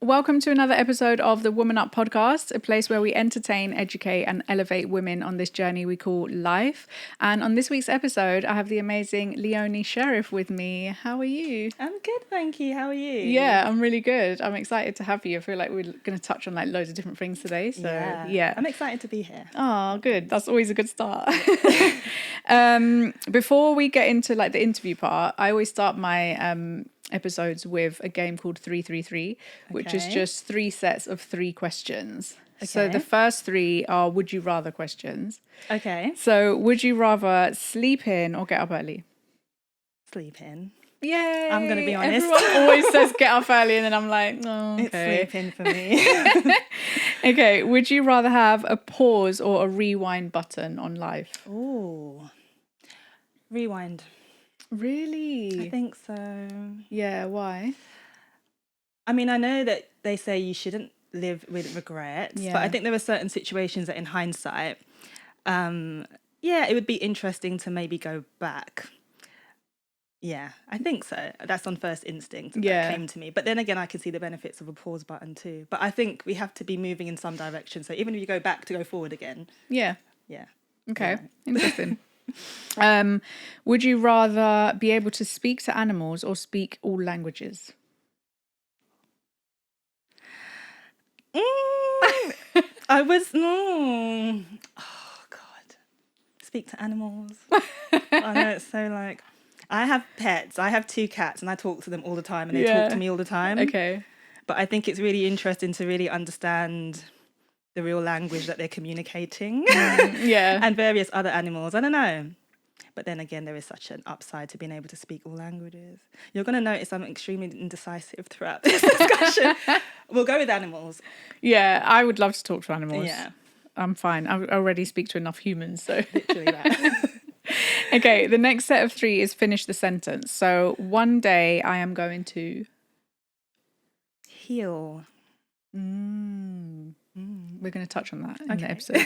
Welcome to another episode of the Woman Up podcast, a place where we entertain, educate, and elevate women on this journey we call life. And on this week's episode, I have the amazing Leonie Sherif with me. How are you? I'm good, thank you. How are you? Yeah, I'm really good. I'm excited to have you. I feel like we're going to touch on like loads of different things today. So yeah. I'm excited to be here. Oh, good. That's always a good start. Before we get into like the interview part, I always start my episodes with a game called 333, which is just 3 sets of 3 questions. Okay. So the first 3 are would you rather questions. Okay. So would you rather sleep in or get up early? Sleep in. Yay! I'm going to be honest. Everyone always says get up early and then I'm like, oh, okay. It's sleep in for me. Okay, would you rather have a pause or a rewind button on life? Ooh. Rewind. Really? I think so. Yeah, why? I mean, I know that they say you shouldn't live with regrets, but I think there are certain situations that in hindsight, it would be interesting to maybe go back. Yeah, I think so. That's on first instinct that came to me. But then again, I can see the benefits of a pause button too. But I think we have to be moving in some direction. So even if you go back to go forward again. Yeah. Yeah. Okay. Interesting. Would you rather be able to speak to animals or speak all languages? I was oh God. Speak to animals. I know it's so like I have pets. I have 2 cats and I talk to them all the time and they talk to me all the time. Okay. But I think it's really interesting to really understand the real language that they're communicating. And various other animals. I don't know. But then again, there is such an upside to being able to speak all languages. You're going to notice I'm extremely indecisive throughout this discussion. We'll go with animals. Yeah, I would love to talk to animals. Yeah. I'm fine. I already speak to enough humans, so. Literally that. Okay, the next set of 3 is finish the sentence. So one day I am going to... Heal. We're going to touch on that in the episode.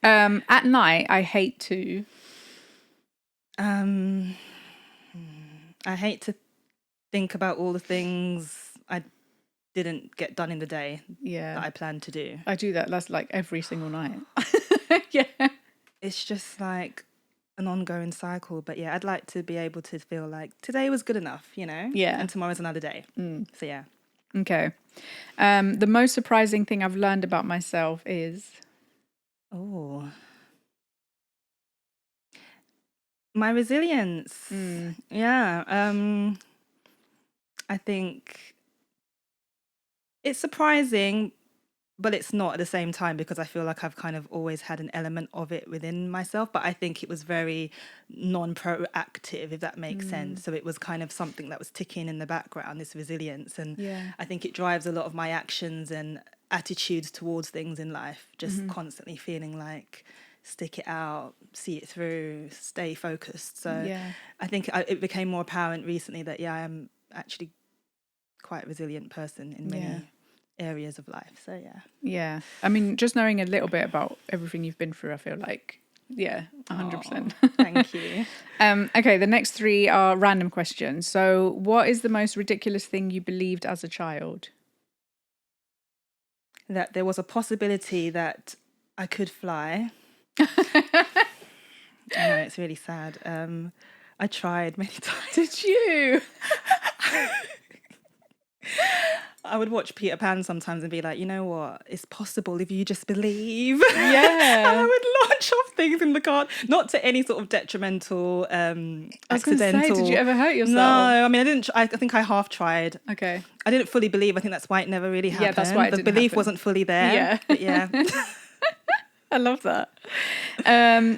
At night, I hate to... I hate to think about all the things I didn't get done in the day that I planned to do. I do that. That's like every single night. Yeah. It's just like an ongoing cycle. But yeah, I'd like to be able to feel like today was good enough, you know? Yeah. And tomorrow's another day. So yeah. Okay. The most surprising thing I've learned about myself is... Oh... my resilience. Yeah. I think it's surprising, but it's not at the same time because I feel like I've kind of always had an element of it within myself. But I think it was very non-proactive, if that makes sense. So it was kind of something that was ticking in the background, this resilience. And I think it drives a lot of my actions and attitudes towards things in life, just constantly feeling like... stick it out, see it through, stay focused. So I think it became more apparent recently that, I am actually quite a resilient person in many areas of life. So, Yeah. I mean, just knowing a little bit about everything you've been through, I feel like, 100%. Thank you. Okay, the next 3 are random questions. So what is the most ridiculous thing you believed as a child? That there was a possibility that I could fly. I know, it's really sad. I tried many times. Did you? I would watch Peter Pan sometimes and be like, you know what? It's possible if you just believe. Yeah. And I would launch off things in the car, not to any sort of detrimental, accidental. Say, did you ever hurt yourself? No, I mean, I didn't. I think I half tried. Okay. I didn't fully believe. I think that's why it never really happened. Yeah, that's why it the didn't belief happen. wasn't fully there. Yeah. But yeah. I love that.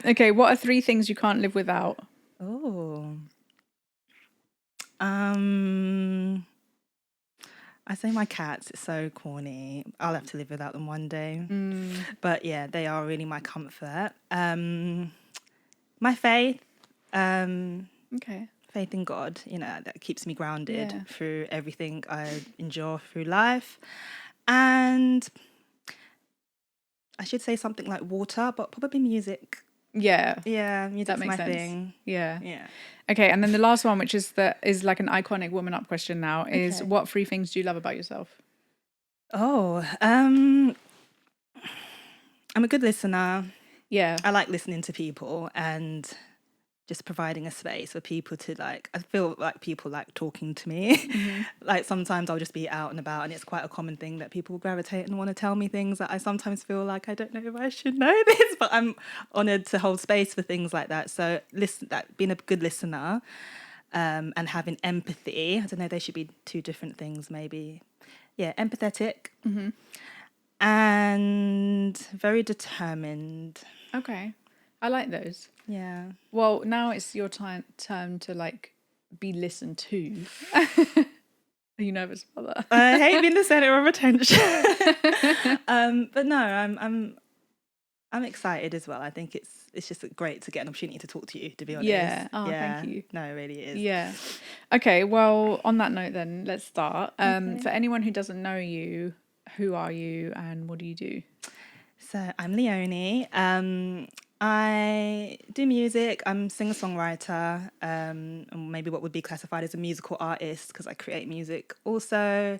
Okay, what are 3 things you can't live without? Oh. I say my cats. It's so corny. I'll have to live without them one day. But yeah, they are really my comfort. My faith. Okay. Faith in God. You know, that keeps me grounded through everything I endure through life. And I should say something like water, but probably music. Yeah. Yeah, music's That makes my sense. thing. Yeah. Yeah. Okay, and then the last one, which is like an iconic woman up question now, is Okay. what 3 things do you love about yourself? I'm a good listener. Yeah. I like listening to people and just providing a space for people to like, I feel like people like talking to me. Like sometimes I'll just be out and about and it's quite a common thing that people gravitate and want to tell me things that I sometimes feel like I don't know if I should know this, but I'm honoured to hold space for things like that. So being a good listener and having empathy, I don't know, they should be two different things maybe. Yeah, empathetic and very determined. Okay. I like those. Yeah. Well, now it's your turn to like be listened to. Are you nervous about that? I hate being the center of attention. But no, I'm excited as well. I think it's just great to get an opportunity to talk to you, to be honest. Yeah. Oh, thank you. No, it really is. Yeah. Okay. Well, on that note, then let's start. For anyone who doesn't know you, who are you and what do you do? So I'm Leonie. I do music. I'm singer-songwriter, and maybe what would be classified as a musical artist because I create music also.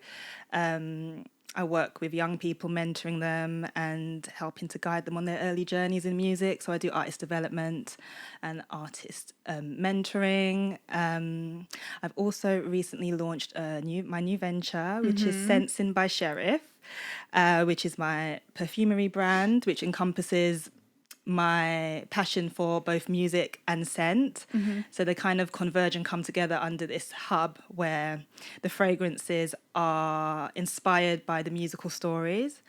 I work with young people, mentoring them and helping to guide them on their early journeys in music. So I do artist development and artist mentoring. I've also recently launched my new venture, which is Sense'n By Sherif, which is my perfumery brand, which encompasses my passion for both music and scent. So they kind of converge and come together under this hub where the fragrances are inspired by the musical stories.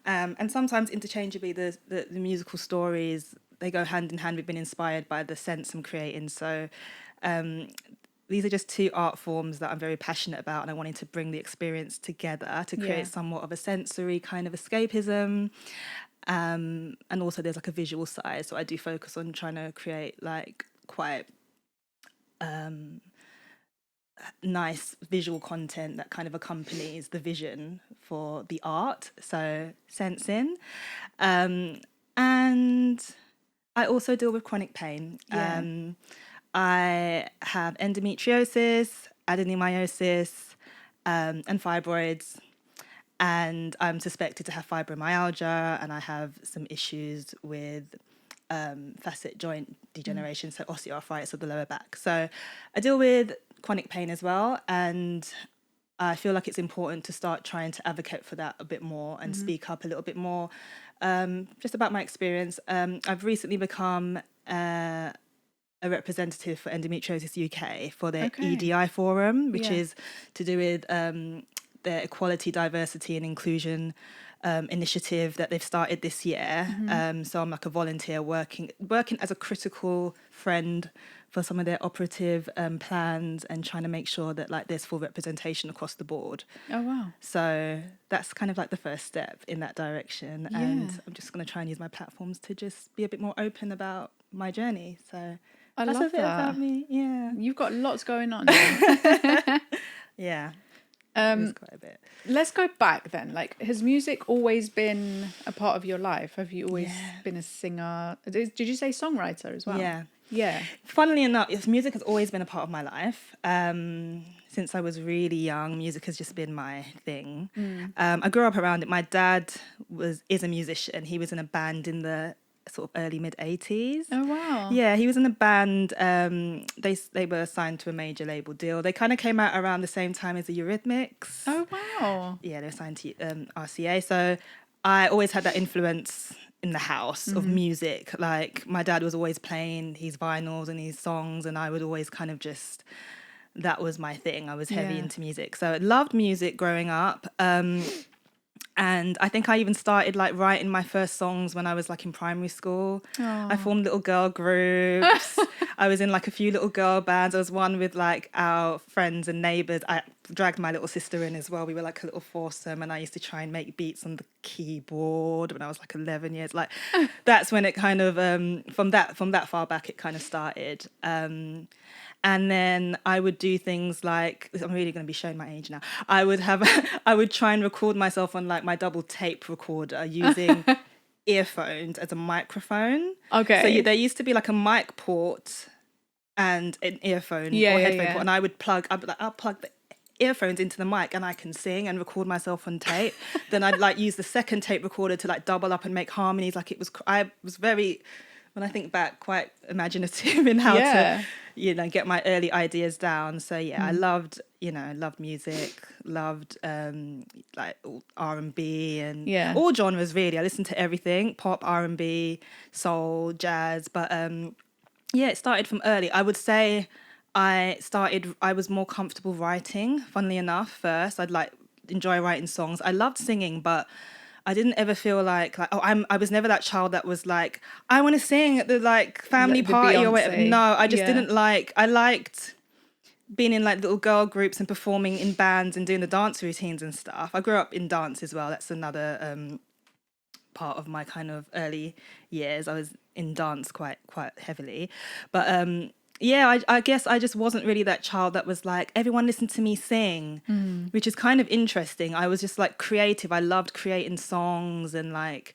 And sometimes interchangeably, the musical stories, they go hand in hand. We've been inspired by the scents I'm creating. So these are just two art forms that I'm very passionate about, and I wanted to bring the experience together to create somewhat of a sensory kind of escapism. And also there's like a visual side, so I do focus on trying to create like quite nice visual content that kind of accompanies the vision for the art, so Sense'n. And I also deal with chronic pain. I have endometriosis, adenomyosis, and fibroids. And I'm suspected to have fibromyalgia, and I have some issues with facet joint degeneration, so osteoarthritis of the lower back. So I deal with chronic pain as well, and I feel like it's important to start trying to advocate for that a bit more and speak up a little bit more, just about my experience. I've recently become a representative for Endometriosis UK for their EDI forum, which is to do with their equality, diversity and inclusion initiative that they've started this year. So I'm like a volunteer working as a critical friend for some of their operative plans and trying to make sure that like there's full representation across the board. Oh, wow. So that's kind of like the first step in that direction. Yeah. And I'm just going to try and use my platforms to just be a bit more open about my journey. So I that's love a bit that. about me. Yeah. You've got lots going on. Yeah. Quite a bit. Let's go back then. Like, has music always been a part of your life? Have you always been a singer? Did you say songwriter as well? Yeah. Funnily enough, music has always been a part of my life. Since I was really young, music has just been my thing. I grew up around it. My dad is a musician. He was in a band in the sort of early mid-80s. Oh, wow. Yeah, he was in a band. They were signed to a major label deal. They kind of came out around the same time as the Eurythmics. Oh, wow. Yeah, they were signed to RCA. So I always had that influence in the house of music. Like my dad was always playing his vinyls and his songs, and I would always kind of just, that was my thing. I was heavy into music. So I loved music growing up. And I think I even started like writing my first songs when I was like in primary school. I formed little girl groups. I was in like a few little girl bands. I was one with like our friends and neighbours. I dragged my little sister in as well. We were like a little foursome, and I used to try and make beats on the keyboard when I was like 11 years. Like that's when it kind of from that far back it kind of started. And then I would do things like, I'm really going to be showing my age now. I would try and record myself on like my double tape recorder using earphones as a microphone. Okay. So there used to be like a mic port and an earphone or headphone port, and I'll plug the earphones into the mic and I can sing and record myself on tape. Then I'd like use the second tape recorder to like double up and make harmonies. Like I was very, when I think back, quite imaginative in how to, get my early ideas down. So yeah, I loved music, loved like R&B and all genres really. I listened to everything, pop, R&B, soul, jazz. But it started from early. I would say I was more comfortable writing, funnily enough, first. I'd like enjoy writing songs. I loved singing, but I didn't ever feel like I was never that child that was like, I want to sing at the like family party or whatever. No, I just didn't like, I liked being in like little girl groups and performing in bands and doing the dance routines and stuff. I grew up in dance as well. That's another part of my kind of early years. I was in dance quite heavily. But I guess I just wasn't really that child that was like, everyone listen to me sing, which is kind of interesting. I was just like creative. I loved creating songs and like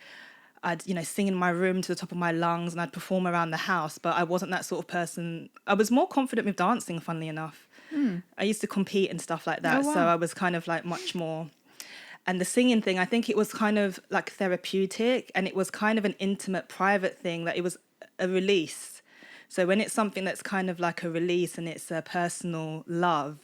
I'd, sing in my room to the top of my lungs and I'd perform around the house, but I wasn't that sort of person. I was more confident with dancing, funnily enough. I used to compete and stuff like that. Oh, wow. So I was kind of like much more. And the singing thing, I think it was kind of like therapeutic and it was kind of an intimate, private thing, that it was a release. So when it's something that's kind of like a release and it's a personal love,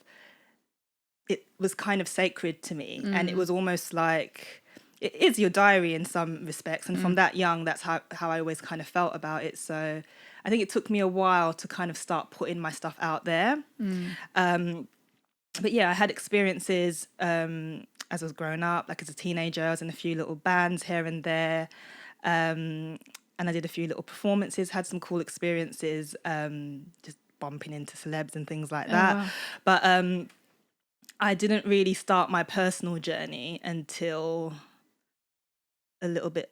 it was kind of sacred to me. And it was almost like, it is your diary in some respects. And from that young, that's how I always kind of felt about it. So I think it took me a while to kind of start putting my stuff out there. But yeah, I had experiences as I was growing up, like as a teenager. I was in a few little bands here and there. And I did a few little performances, had some cool experiences, just bumping into celebs and things like that. Wow. But I didn't really start my personal journey until a little bit.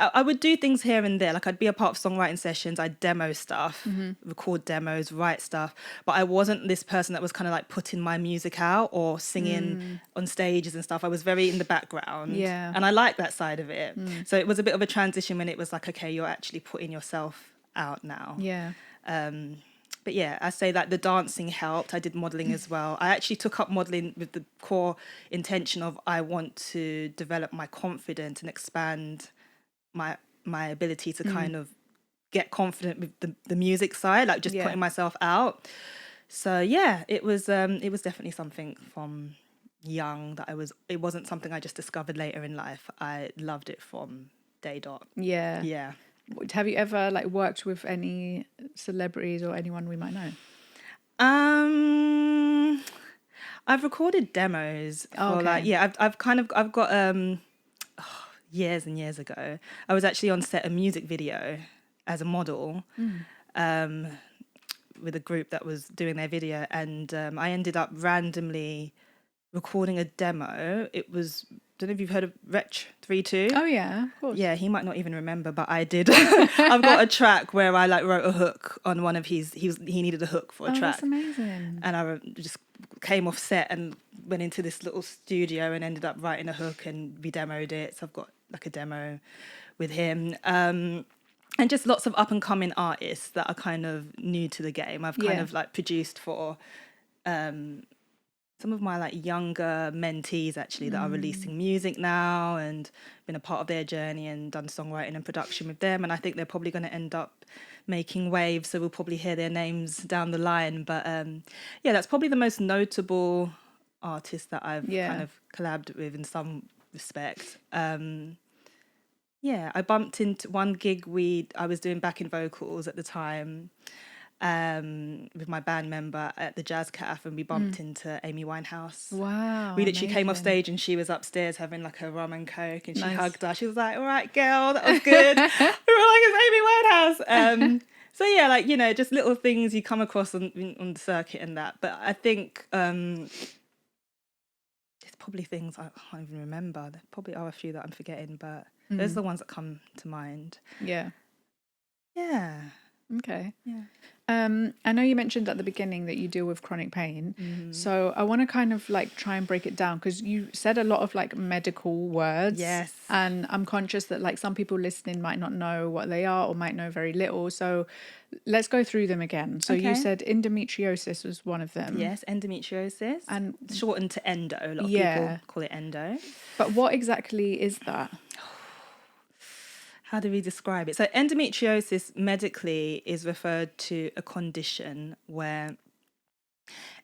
I would do things here and there. Like I'd be a part of songwriting sessions. I'd demo stuff, record demos, write stuff. But I wasn't this person that was kind of like putting my music out or singing on stages and stuff. I was very in the background. Yeah. And I like that side of it. So it was a bit of a transition when it was like, okay, you're actually putting yourself out now. Yeah. But yeah, I say that the dancing helped. I did modelling as well. I actually took up modelling with the core intention of I want to develop my confidence and expand my ability to kind of get confident with the music side, like just putting myself out. So yeah, it was definitely something from young that it wasn't something I just discovered later in life. I loved it from day dot. Yeah. Yeah. Have you ever like worked with any celebrities or anyone we might know? I've recorded demos for I've got years and years ago, I was actually on set a music video as a model with a group that was doing their video, and I ended up randomly recording a demo. It was, don't know if you've heard of Wretch 32. Oh yeah, of course. Yeah, he might not even remember, but I did. I've got a track where I like wrote a hook on one of he needed a hook for a track. That's amazing. And I just came off set and went into this little studio and ended up writing a hook, and we demoed it. So I've got like a demo with him. And just lots of up and coming artists that are kind of new to the game. I've kind of like produced for some of my like younger mentees actually that are releasing music now, and been a part of their journey and done songwriting and production with them. And I think they're probably going to end up making waves, so we'll probably hear their names down the line. But that's probably the most notable artist that I've kind of collabed with in some respect. I bumped into one gig I was doing backing vocals at the time with my band member at the Jazz Cafe, and we bumped into Amy Winehouse. Wow. We literally came off stage and she was upstairs having like a rum and coke, and she hugged us. She was like, all right, girl, that was good. We were like, it's Amy Winehouse. So yeah, like, just little things you come across on the circuit and that. But I think there's probably things I can't even remember. There probably are a few that I'm forgetting, but those are the ones that come to mind. Yeah. Yeah. Okay. Yeah. I know you mentioned at the beginning that you deal with chronic pain. So I want to kind of like try and break it down because you said a lot of like medical words. Yes. And I'm conscious that like some people listening might not know what they are or might know very little. So let's go through them again. So you Okay. said endometriosis was one of them. Yes, endometriosis. And shortened to endo. A lot of yeah. people call it endo. But what exactly is that? How do we describe it? So endometriosis medically is referred to a condition where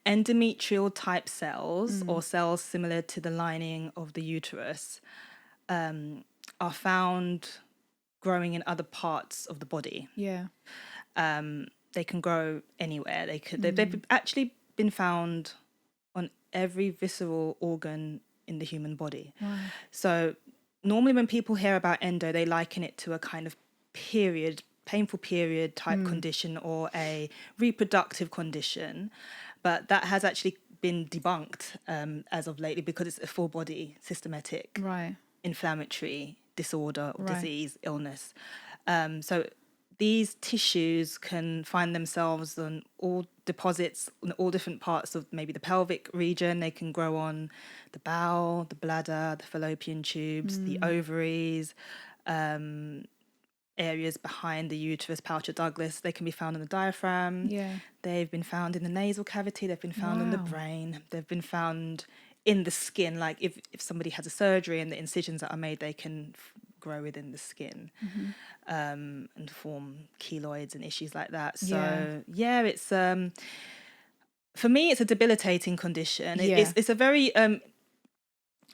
endometrial type cells or cells similar to the lining of the uterus are found growing in other parts of the body. Yeah. They can grow anywhere. They've actually been found on every visceral organ in the human body. Wow. So normally when people hear about endo, they liken it to a kind of painful period type condition or a reproductive condition. But that has actually been debunked as of lately because it's a full body systematic Right. inflammatory disorder or Right. disease, illness. So these tissues can find themselves on all deposits in all different parts of maybe the pelvic region. They can grow on the bowel, the bladder, the fallopian tubes, the ovaries, areas behind the uterus, pouch of Douglas. They can be found in the diaphragm. Yeah. They've been found in the nasal cavity. They've been found in the Wow. brain. They've been found in the skin. Like if somebody has a surgery and the incisions that are made, they can grow within the skin and form keloids and issues like that. So yeah, it's for me, it's a debilitating condition. Yeah. It's a very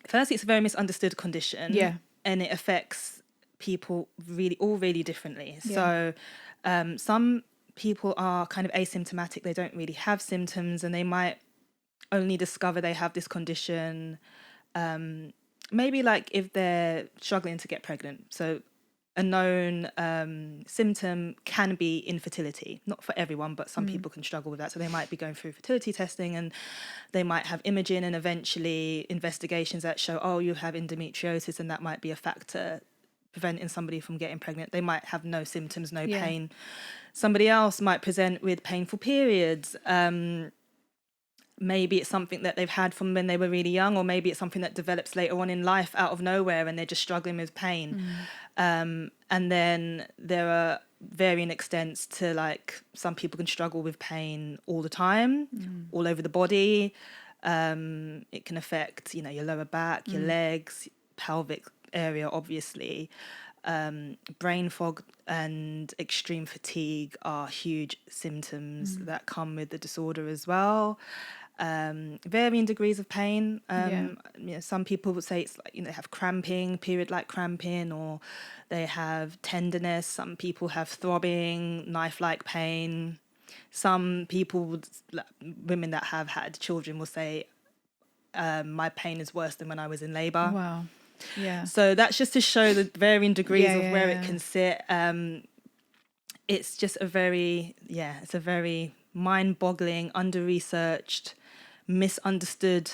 firstly, it's a very misunderstood condition. Yeah. And it affects people really differently. Yeah. So some people are kind of asymptomatic. They don't really have symptoms and they might only discover they have this condition maybe like if they're struggling to get pregnant. So a known symptom can be infertility. Not for everyone, but some people can struggle with that. So they might be going through fertility testing and they might have imaging and eventually investigations that show, oh, you have endometriosis, and that might be a factor preventing somebody from getting pregnant. They might have no symptoms, no pain. Somebody else might present with painful periods. Maybe it's something that they've had from when they were really young, or maybe it's something that develops later on in life out of nowhere and they're just struggling with pain. And then there are varying extents to, like, some people can struggle with pain all the time, all over the body. It can affect, your lower back, your legs, pelvic area, obviously. Brain fog and extreme fatigue are huge symptoms that come with the disorder as well. Varying degrees of pain. Some people would say it's like, they have cramping, period-like cramping, or they have tenderness. Some people have throbbing, knife-like pain. Some people, women that have had children, will say, my pain is worse than when I was in labor. Wow. Yeah. So that's just to show the varying degrees of where it can sit. It's just it's a very mind-boggling, under-researched, misunderstood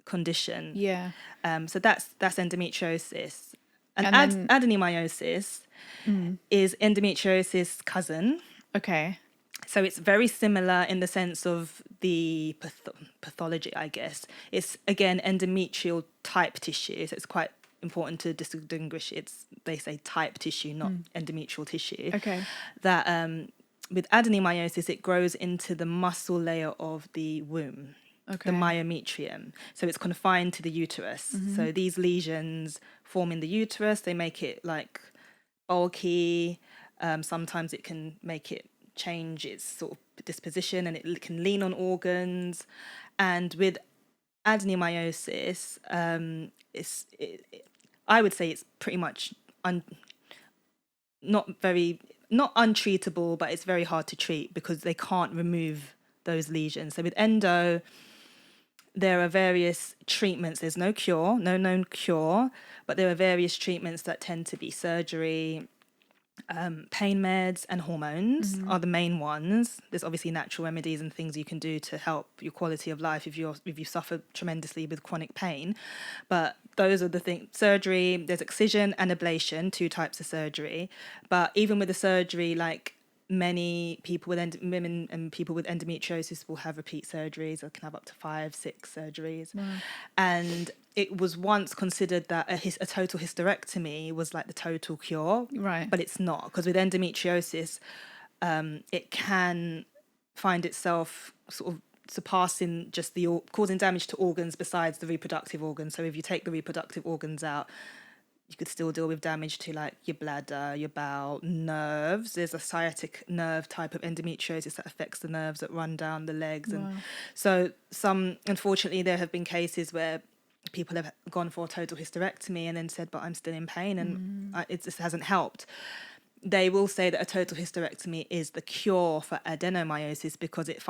condition. Yeah. So that's endometriosis. And then- adenomyosis is endometriosis' cousin. Okay. So it's very similar in the sense of the pathology, I guess. It's, again, endometrial type tissue. So it's quite important to distinguish. They say type tissue, not endometrial tissue. Okay. That with adenomyosis, it grows into the muscle layer of the womb, the myometrium. So it's confined to the uterus. So these lesions form in the uterus. They make it like bulky. Sometimes it can make it change its sort of disposition, and it can lean on organs. And with adenomyosis, I would say it's pretty much not untreatable, but it's very hard to treat because they can't remove those lesions. So with endo, there are various treatments. There's no cure, no known cure, but there are various treatments that tend to be surgery. Pain meds and hormones are the main ones. There's obviously natural remedies and things you can do to help your quality of life if you suffer tremendously with chronic pain. But those are the things. Surgery, there's excision and ablation, 2 types of surgery. But even with the surgery, like, many people with women and people with endometriosis will have repeat surgeries. They can have up to 5-6 surgeries. Wow. And it was once considered that a total hysterectomy was like the total cure. Right. But it's not, because with endometriosis, it can find itself sort of surpassing just causing damage to organs besides the reproductive organs. So if you take the reproductive organs out, you could still deal with damage to like your bladder, your bowel, nerves. There's a sciatic nerve type of endometriosis that affects the nerves that run down the legs. And so unfortunately, there have been cases where people have gone for a total hysterectomy and then said, but I'm still in pain and it just hasn't helped. They will say that a total hysterectomy is the cure for adenomyosis because it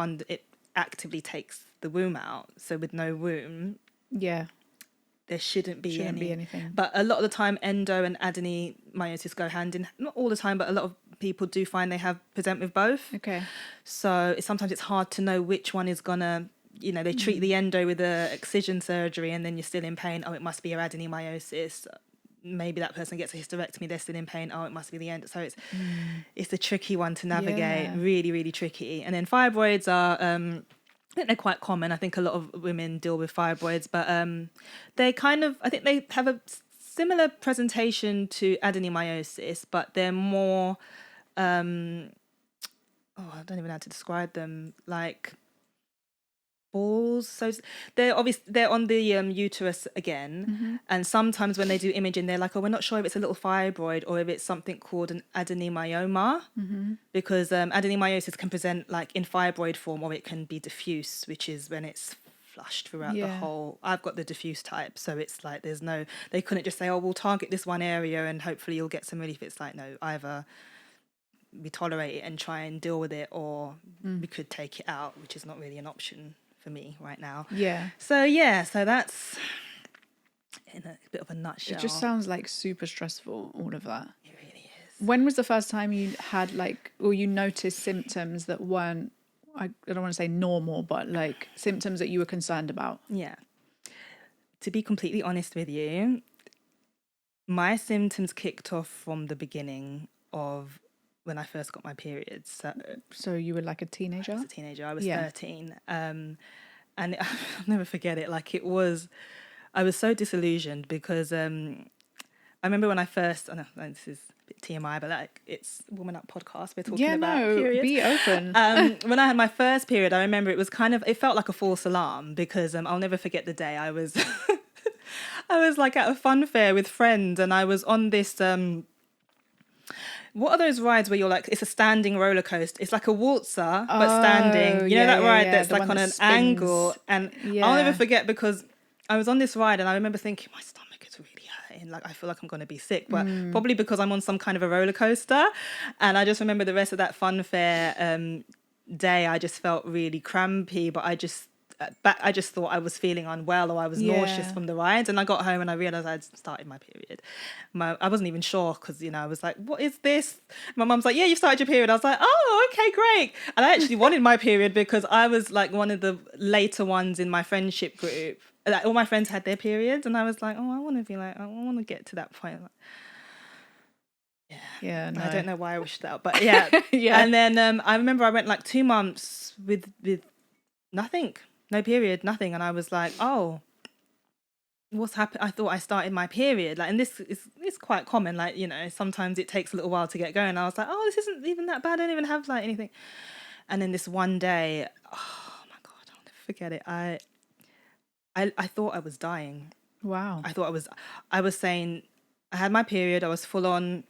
actively takes the womb out. So with no womb, there shouldn't be anything. But a lot of the time, endo and adenomyosis go hand in, not all the time, but a lot of people do find they present with both. Okay. So sometimes it's hard to know which one is gonna, they treat the endo with a excision surgery and then you're still in pain. Oh, it must be your adenomyosis. Maybe that person gets a hysterectomy, they're still in pain. Oh, it must be the endo. So it's a tricky one to navigate, really, really tricky. And then fibroids are, I think they're quite common. I think a lot of women deal with fibroids, but I think they have a similar presentation to adenomyosis, but they're more, I don't even know how to describe them, like balls. So they're on the uterus again, and sometimes when they do imaging, they're like, oh, we're not sure if it's a little fibroid or if it's something called an adenomyoma, because adenomyosis can present like in fibroid form, or it can be diffuse, which is when it's flushed throughout the whole. I've got the diffuse type, so it's like they couldn't just say, oh, we'll target this one area and hopefully you'll get some relief. It's like, no, either we tolerate it and try and deal with it, or we could take it out, which is not really an option for me right now. So that's in a bit of a nutshell. It just sounds like super stressful, all of that. It really is. When was the first time you had or you noticed symptoms that weren't, I don't want to say normal, but like symptoms that you were concerned about? Yeah. To be completely honest with you, my symptoms kicked off from the beginning of when I first got my periods. So you were like a teenager? I was a teenager. I was 13. And I'll never forget it. I was so disillusioned because I remember when I first, I know this is a bit TMI, but it's Woman Up podcast. We're talking about periods. Be open. When I had my first period, I remember it felt like a false alarm because I'll never forget the day I was, I was like at a fun fair with friends and I was on this, what are those rides where you're like, it's a standing roller coaster? It's like a waltzer, but standing. You know that ride that's like on an angle? And I'll never forget because I was on this ride and I remember thinking, my stomach is really hurting. Like, I feel like I'm going to be sick, but probably because I'm on some kind of a roller coaster. And I just remember the rest of that fun fair day, I just felt really crampy, but I just thought I was feeling unwell or I was nauseous from the rides. And I got home and I realised I'd started my period. I wasn't even sure because, I was like, what is this? My mum's like, yeah, you've started your period. I was like, oh, okay, great. And I actually wanted my period because I was like one of the later ones in my friendship group. Like, all my friends had their periods and I was like, oh, I want to get to that point. No. I don't know why I wished that, but yeah. And then I remember I went like 2 months with nothing. No period, nothing. And I was like, oh, what's happened? I thought I started my period. And this is quite common. Sometimes it takes a little while to get going. I was like, oh, this isn't even that bad. I don't even have anything. And then this one day, oh my God, I'll never forget it. I thought I was dying. Wow. I was saying, I had my period. I was full on,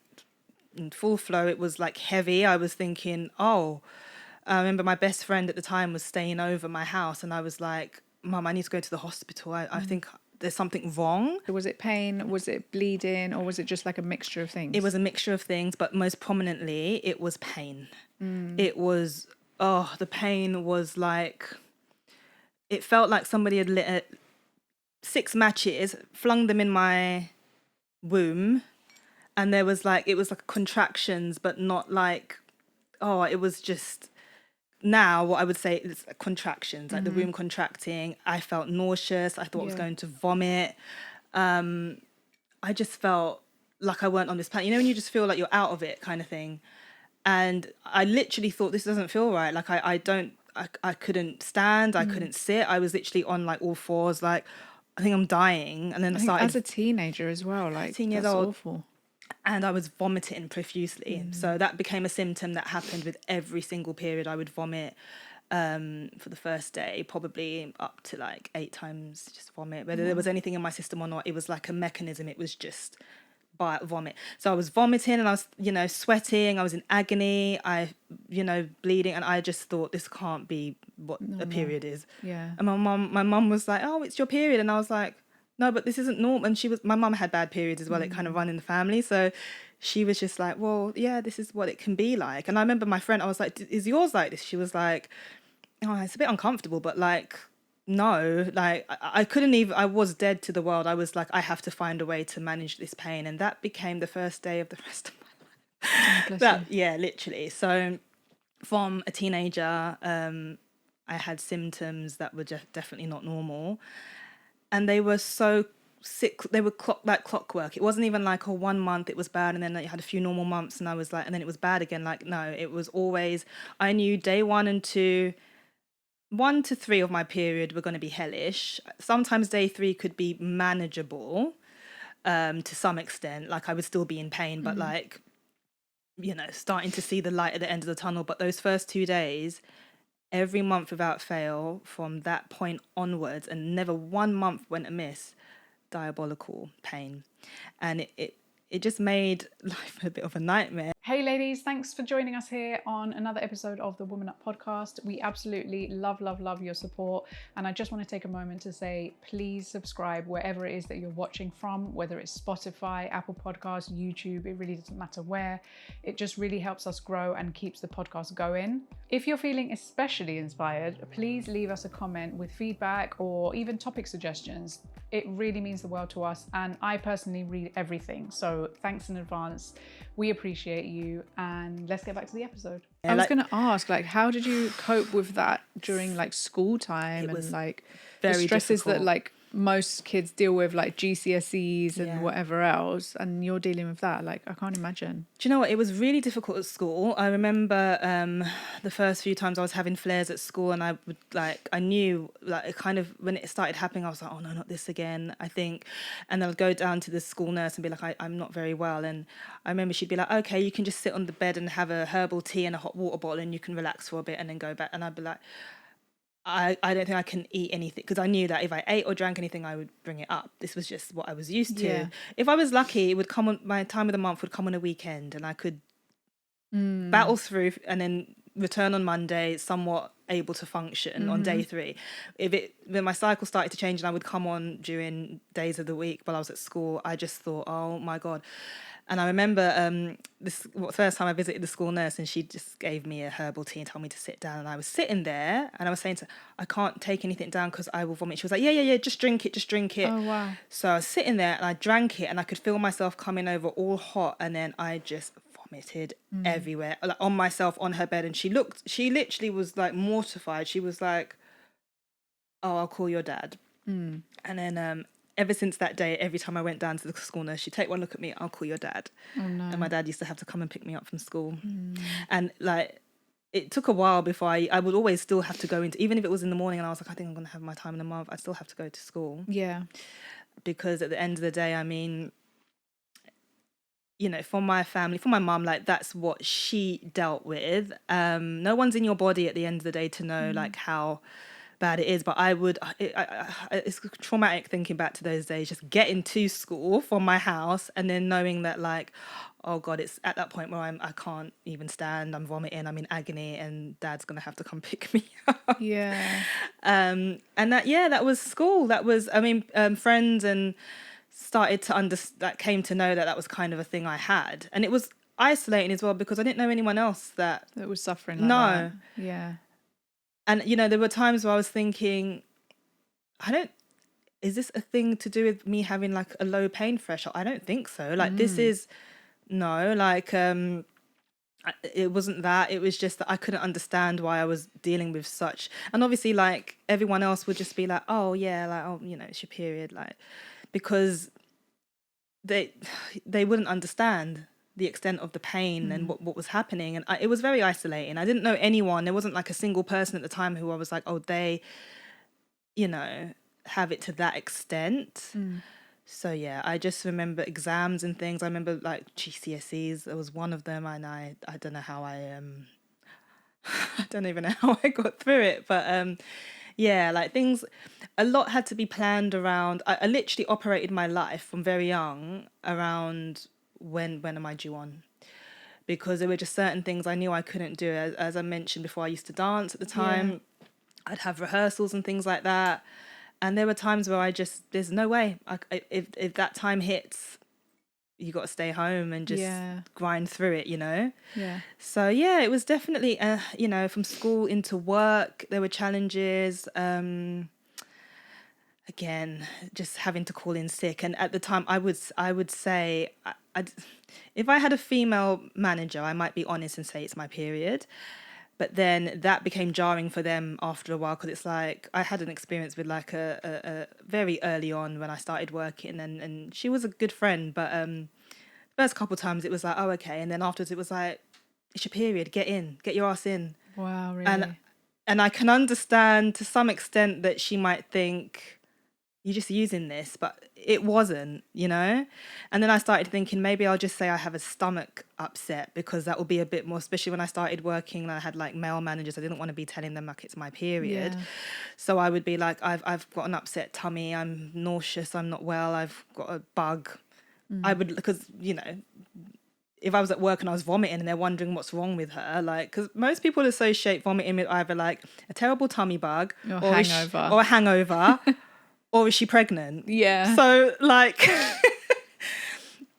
in full flow. It was like heavy. I was thinking, oh, I remember my best friend at the time was staying over my house and I was like, Mum, I need to go to the hospital. I think there's something wrong. Was it pain? Was it bleeding? Or was it just like a mixture of things? It was a mixture of things, but most prominently, it was pain. It was, the pain was like, it felt like somebody had lit 6 matches, flung them in my womb. And it was like contractions, but not like, it was just... Now, what I would say is contractions, like the womb contracting. I felt nauseous. I thought I was going to vomit. I just felt like I weren't on this planet. When you just feel like you're out of it kind of thing. And I literally thought, this doesn't feel right. Like I couldn't stand, I couldn't sit. I was literally on like all fours, like I think I'm dying. And then I I think as started a teenager as well, like 18 years that's old, awful. and I was vomiting profusely. So that became a symptom that happened with every single period. I would vomit for the first day, probably up to like 8 times, just vomit. Whether there was anything in my system or not, it was like a mechanism. It was just vomit. So I was vomiting and I was, sweating. I was in agony. Bleeding. And I just thought, this can't be what a period is. Yeah. And my mum was like, oh, it's your period. And I was like, no, but this isn't normal. And my mum had bad periods as well. It kind of run in the family. So she was just like, well, yeah, this is what it can be like. And I remember my friend, I was like, is yours like this? She was like, oh, it's a bit uncomfortable, but like, no, like I couldn't even, I was dead to the world. I was like, I have to find a way to manage this pain. And that became the first day of the rest of my life. Yeah, literally. So from a teenager, I had symptoms that were just definitely not normal. And they were so sick. They were like clockwork. It wasn't even like, 1 month it was bad and then you had a few normal months and I was like, and then it was bad again. Like, no, it was always, I knew day 1 and 2, 1 to 3 of my period were going to be hellish. Sometimes day 3 could be manageable to some extent. Like I would still be in pain, but like, starting to see the light at the end of the tunnel. But those first 2 days, every month without fail from that point onwards, and never 1 month went amiss, diabolical pain. And it just made life a bit of a nightmare. Hey ladies, thanks for joining us here on another episode of the Woman Up podcast. We absolutely love your support. And I just want to take a moment to say, please subscribe wherever it is that you're watching from, whether it's Spotify, Apple Podcasts, YouTube, it really doesn't matter where. It just really helps us grow and keeps the podcast going. If you're feeling especially inspired, please leave us a comment with feedback or even topic suggestions. It really means the world to us, and I personally read everything. So thanks in advance. We appreciate you, and let's get back to the episode. I was going to ask, like, how did you cope with that during like school time and like the stresses that like most kids deal with, like GCSEs and whatever else, and you're dealing with that? Like, I can't imagine. Do you know what? It was really difficult at school. I remember the first few times I was having flares at school, and I knew like it kind of, when it started happening, I was like, oh no, not this again, I think. And I'll go down to the school nurse and be like, I'm not very well. And I remember she'd be like, okay, you can just sit on the bed and have a herbal tea and a hot water bottle and you can relax for a bit and then go back. And I'd be like, I don't think I can eat anything, because I knew that if I ate or drank anything, I would bring it up. This was just what I was used to. Yeah. If I was lucky, it would come on, my time of the month would come on a weekend and I could battle through and then return on Monday, somewhat able to function on day 3. When my cycle started to change and I would come on during days of the week while I was at school, I just thought, oh my God. And I remember first time I visited the school nurse, and she just gave me a herbal tea and told me to sit down. And I was sitting there and I was saying to her, I can't take anything down because I will vomit. She was like, yeah, just drink it. Oh, wow. So I was sitting there and I drank it and I could feel myself coming over all hot. And then I just vomited everywhere, like on myself, on her bed. And she literally was like mortified. She was like, oh, I'll call your dad. And then ever since that day, every time I went down to the school nurse, she'd take one look at me, I'll call your dad. Oh, no. And my dad used to have to come and pick me up from school. And like, it took a while before I would always still have to go into, even if it was in the morning and I was like, I think I'm going to have my time in the month, I still have to go to school. Yeah. Because at the end of the day, I mean, for my family, for my mum, like that's what she dealt with. No one's in your body at the end of the day to know like how bad it is, but it's traumatic thinking back to those days, just getting to school from my house and then knowing that like, oh God, it's at that point where I can't even stand, I'm vomiting, I'm in agony, and dad's gonna have to come pick me up. Yeah. And that was school. That was, friends and started to that came to know that was kind of a thing I had, and it was isolating as well because I didn't know anyone else that was suffering like that. Yeah. And, there were times where I was thinking, is this a thing to do with me having like a low pain threshold? I don't think so. Like this is, no, like, it wasn't that. It was just that I couldn't understand why I was dealing with such, and obviously like everyone else would just be like, oh yeah, like, oh, it's your period. Like, because they wouldn't understand. the extent of the pain and what was happening. And it was very isolating. I didn't know anyone. There wasn't like a single person at the time who I was like, oh, they, you know, have it to that extent. So yeah, I just remember exams and things. I remember like GCSEs. There was one of them, and I don't know how I don't even know how I got through it. But yeah, like things, a lot had to be planned around. I literally operated my life from very young around when am I due on? Because there were just certain things I knew I couldn't do. As I mentioned before, I used to dance at the time. I'd have rehearsals and things like that. And there were times where there's no way. If that time hits, you got to stay home and just grind through it, you know? Yeah. So, yeah, it was definitely, you know, from school into work, there were challenges. Again, just having to call in sick. And at the time, I would say, if I had a female manager, I might be honest and say it's my period. But then that became jarring for them after a while, because it's like I had an experience with like a very early on when I started working, and she was a good friend, but first couple times it was like, oh, okay. And then afterwards it was like, it's your period, get your ass in. Wow, really? And I can understand to some extent that she might think, you're just using this, but it wasn't, you know? And then I started thinking maybe I'll just say I have a stomach upset, because that will be a bit more, especially when I started working and I had like male managers. I didn't want to be telling them like it's my period. So I would be like, I've got an upset tummy, I'm nauseous, I'm not well, I've got a bug. I would, because, you know, if I was at work and I was vomiting and they're wondering what's wrong with her, like, because most people associate vomiting with either like a terrible tummy bug or hangover. Or a hangover. Or is she pregnant? Yeah. So, like,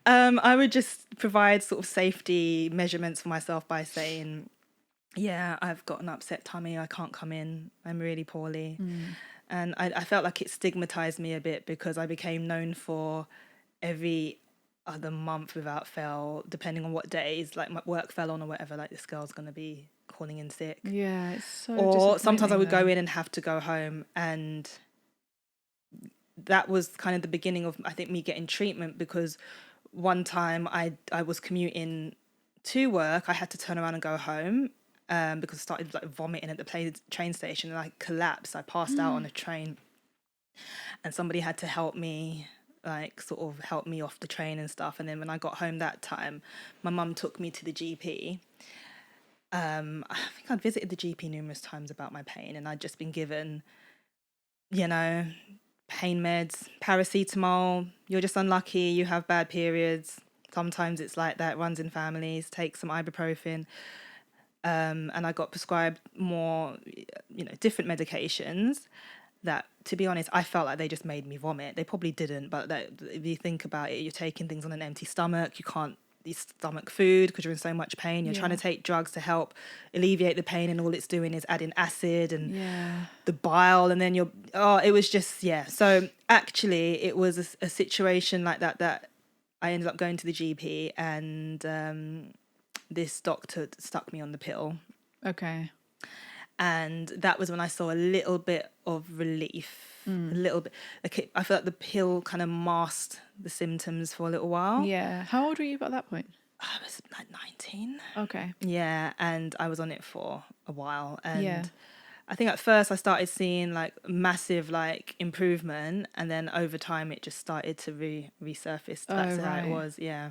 I would just provide sort of safety measurements for myself by saying, yeah, I've got an upset tummy, I can't come in, I'm really poorly. And I felt like it stigmatized me a bit, because I became known for every other month without fail, depending on what days, like my work fell on or whatever, like this girl's going to be calling in sick. Yeah, it's so Or sometimes I would disappointing, go in and have to go home, and that was kind of the beginning of, I think, me getting treatment, because one time I was commuting to work, I had to turn around and go home because I started like vomiting at the train station, and I collapsed. I passed out on a train, and somebody had to help me, like sort of help me off the train and stuff. And then when I got home that time, my mum took me to the GP. I think I'd visited the GP numerous times about my pain, and I'd just been given, you know, pain meds, paracetamol. You're just unlucky, you have bad periods. Sometimes it's like that, runs in families. Take some ibuprofen. And I got prescribed more, you know, different medications that, to be honest, I felt like they just made me vomit. They probably didn't, but if you think about it, you're taking things on an empty stomach. You can't stomach food because you're in so much pain. You're trying to take drugs to help alleviate the pain, and all it's doing is adding acid and the bile, and then it was just, So actually it was a situation like that I ended up going to the GP, and this doctor stuck me on the pill. Okay. And that was when I saw a little bit of relief. A little bit. Okay, I felt like the pill kind of masked the symptoms for a little while. Yeah. How old were you at that point? I was like 19. Okay. Yeah, and I was on it for a while. And I think at first I started seeing like massive like improvement, and then over time it just started to resurface. That's how it was. Yeah.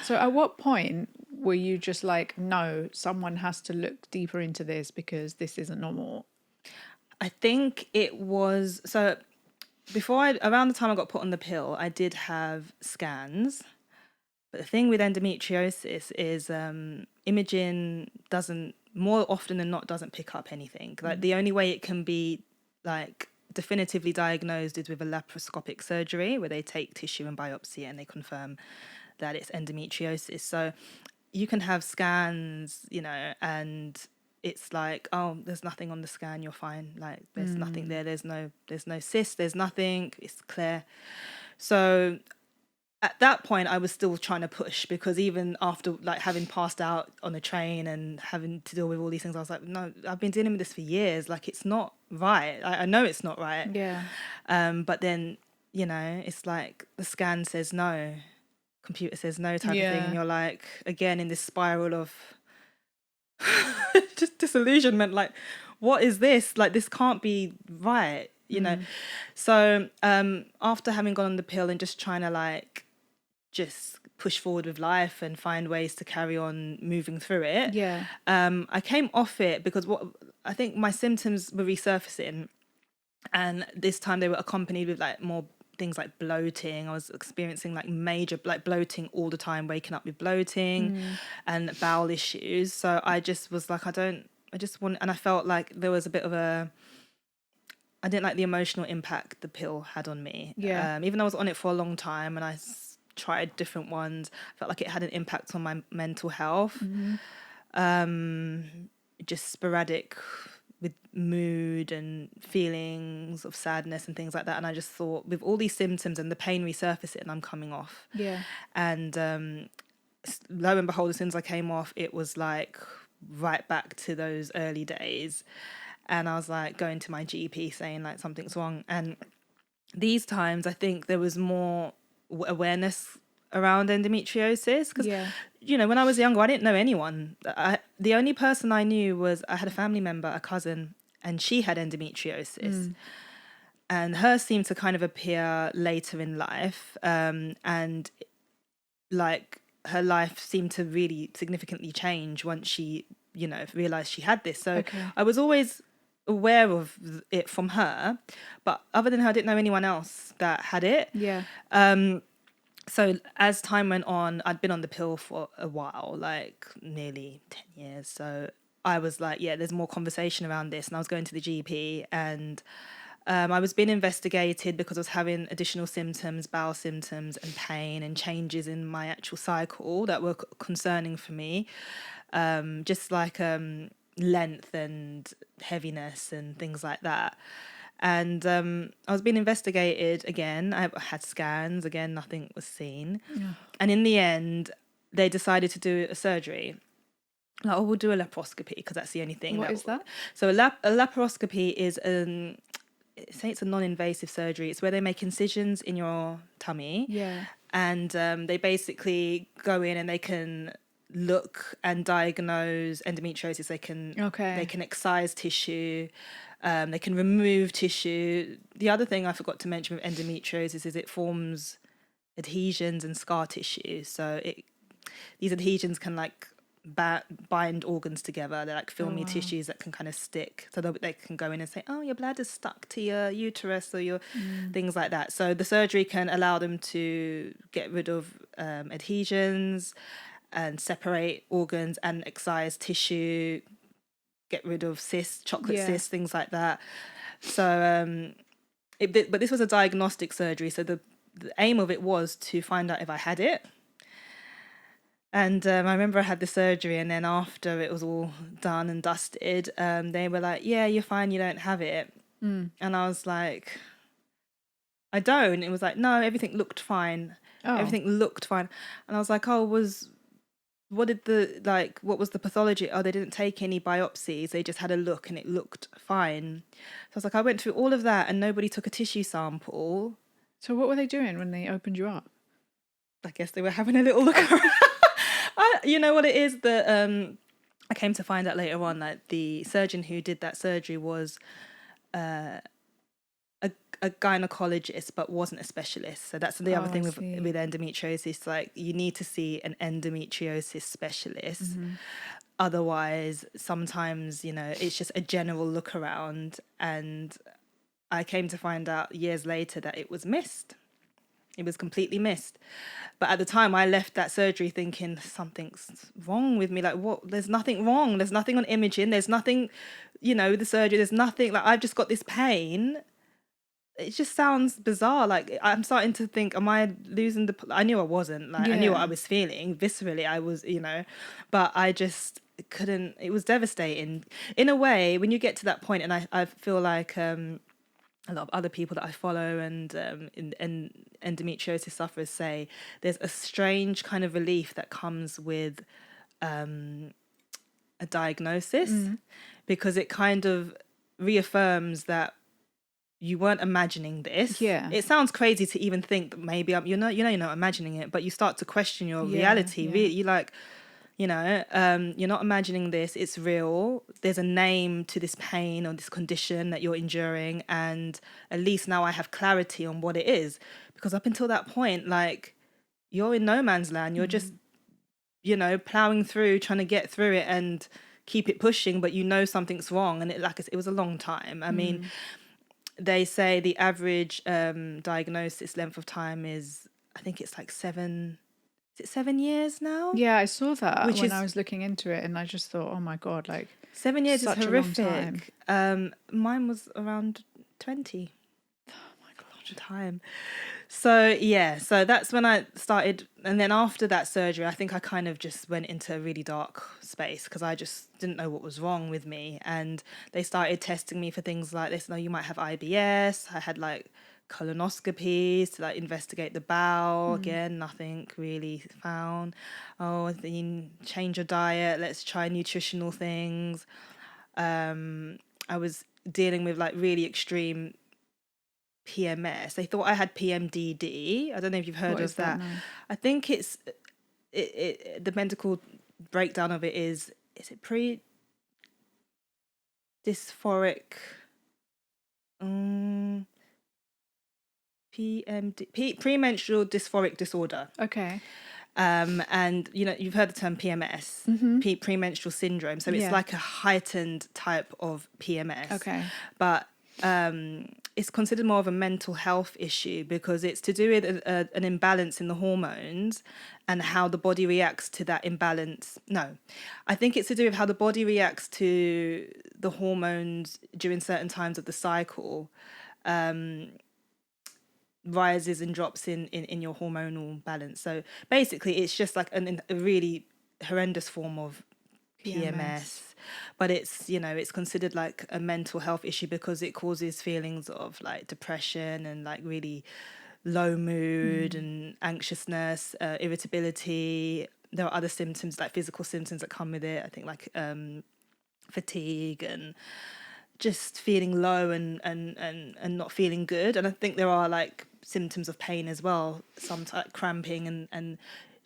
So at what point were you just like, no, someone has to look deeper into this because this isn't normal? I think it was, so around the time I got put on the pill, I did have scans. But the thing with endometriosis is imaging more often than not, doesn't pick up anything. Like the only way it can be like definitively diagnosed is with a laparoscopic surgery, where they take tissue and biopsy and they confirm that it's endometriosis. So you can have scans, you know, and it's like, oh, there's nothing on the scan, you're fine. Like there's nothing there. There's no cyst, there's nothing. It's clear. So at that point I was still trying to push, because even after like having passed out on a train and having to deal with all these things, I was like, no, I've been dealing with this for years. Like it's not right. I know it's not right. Yeah. But then, you know, it's like the scan says no, computer says no type of thing, Yeah. and you're like, again, in this spiral of just disillusionment, like, what is this? Like, this can't be right, you know? So after having gone on the pill and just trying to like just push forward with life and find ways to carry on moving through it, Yeah. I came off it because what I think my symptoms were resurfacing, and this time they were accompanied with like more things like bloating. I was experiencing like major like bloating all the time, waking up with bloating and bowel issues. So I just was like, I just want, and I felt like there was a bit of I didn't like the emotional impact the pill had on me. Yeah. Even though I was on it for a long time and I tried different ones, I felt like it had an impact on my mental health. Just sporadic with mood and feelings of sadness and things like that. And I just thought, with all these symptoms and the pain resurfacing, I'm coming off. Yeah. And lo and behold, as soon as I came off, it was like right back to those early days. And I was like going to my GP saying like something's wrong. And these times, I think there was more awareness around endometriosis because, you know, when I was younger, I didn't know anyone. The only person I knew was I had a family member, a cousin, and she had endometriosis. And hers seemed to kind of appear later in life. And like her life seemed to really significantly change once she, you know, realized she had this. So I was always aware of it from her, but other than her, I didn't know anyone else that had it. So as time went on, I'd been on the pill for a while, like nearly 10 years. So I was like, yeah, there's more conversation around this. And I was going to the GP, and I was being investigated because I was having additional symptoms, bowel symptoms and pain and changes in my actual cycle that were concerning for me. Just like length and heaviness and things like that. And I was being investigated again. I had scans again, nothing was seen. And in the end, they decided to do a surgery. Like, oh, we'll do a laparoscopy because that's the only thing. What is that? So a laparoscopy is say it's a non-invasive surgery. It's where they make incisions in your tummy. And they basically go in and they can look and diagnose endometriosis. They can excise tissue. They can remove tissue. The other thing I forgot to mention with endometriosis is it forms adhesions and scar tissue. So these adhesions can like bind organs together. They're like filmy tissues that can kind of stick. So they can go in and say, oh, your bladder's stuck to your uterus or your things like that. So the surgery can allow them to get rid of adhesions and separate organs and excise tissue, get rid of cysts, chocolate cysts, things like that. So, but this was a diagnostic surgery. So the aim of it was to find out if I had it. And I remember I had the surgery, and then after it was all done and dusted, they were like, yeah, you're fine, you don't have it. And I was like, I don't. It was like, no, everything looked fine. Everything looked fine. And I was like, what was the pathology? Oh, they didn't take any biopsies. They just had a look and it looked fine. So I was like, I went through all of that and nobody took a tissue sample. So what were they doing when they opened you up? I guess they were having a little look around. You know what it is that I came to find out later on that the surgeon who did that surgery was a gynecologist but wasn't a specialist. So that's the other thing with endometriosis. Like, you need to see an endometriosis specialist. Otherwise, sometimes, you know, it's just a general look around. And I came to find out years later that it was missed. It was completely missed. But at the time, I left that surgery thinking something's wrong with me. Like, what? There's nothing wrong. There's nothing on imaging. There's nothing, you know, the surgery. There's nothing. Like, I've just got this pain. It just sounds bizarre. Like, I'm starting to think, am I losing I knew I wasn't. Like, I knew what I was feeling. Viscerally, I was, you know. But I just couldn't. It was devastating. In a way, when you get to that point, and I feel like a lot of other people that I follow and endometriosis sufferers say, there's a strange kind of relief that comes with a diagnosis, because it kind of reaffirms that you weren't imagining this. Yeah. It sounds crazy to even think that maybe you're not imagining it, but you start to question your reality. Yeah. Really, you like, you're not imagining this. It's real. There's a name to this pain or this condition that you're enduring, and at least now I have clarity on what it is. Because up until that point, like, you're in no man's land. You're just, plowing through, trying to get through it and keep it pushing, but something's wrong. And it was a long time. I mean, they say the average diagnosis length of time is, I think it's like 7 years now? Yeah, I saw that Which when is I was looking into it, and I just thought, oh my God, like 7 years is such a long time. horrific. Mine was around 20. Oh my God. Time. So that's when I started, and then after that surgery, I think I kind of just went into a really dark space because I just didn't know what was wrong with me, and they started testing me for things like this. No, you might have IBS. I had like colonoscopies to like investigate the bowel. Again, nothing really found. Oh, then change your diet. Let's try nutritional things. I was dealing with like really extreme PMS. They thought I had PMDD. I don't know if you've heard What of is that that. now? I think it's the medical breakdown of it is it dysphoric premenstrual dysphoric disorder. Okay. And you've heard the term PMS, premenstrual syndrome. So it's like a heightened type of PMS. Okay. But it's considered more of a mental health issue because it's to do with an imbalance in the hormones and how the body reacts to that imbalance. No, I think it's to do with how the body reacts to the hormones during certain times of the cycle. Rises and drops in your hormonal balance. So basically it's just like a really horrendous form of PMS. But it's considered like a mental health issue because it causes feelings of like depression and like really low mood and anxiousness, irritability. There are other symptoms, like physical symptoms that come with it. I think like fatigue and just feeling low and not feeling good. And I think there are like symptoms of pain as well, sometimes cramping and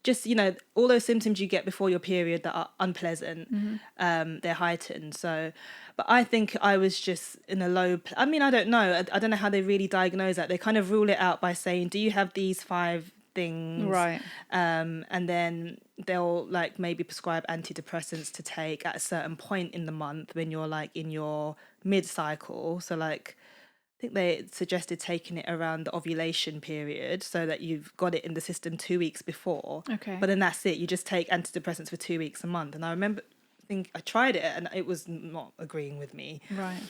just, all those symptoms you get before your period that are unpleasant, they're heightened. So, but I think I was just in a I mean, I don't know. I don't know how they really diagnose that. They kind of rule it out by saying, do you have these 5 things? Right. And then they'll like maybe prescribe antidepressants to take at a certain point in the month when you're like in your mid-cycle. So like, I think they suggested taking it around the ovulation period so that you've got it in the system 2 weeks before. Okay. But then that's it. You just take antidepressants for 2 weeks a month. And I remember, I tried it and it was not agreeing with me. Right.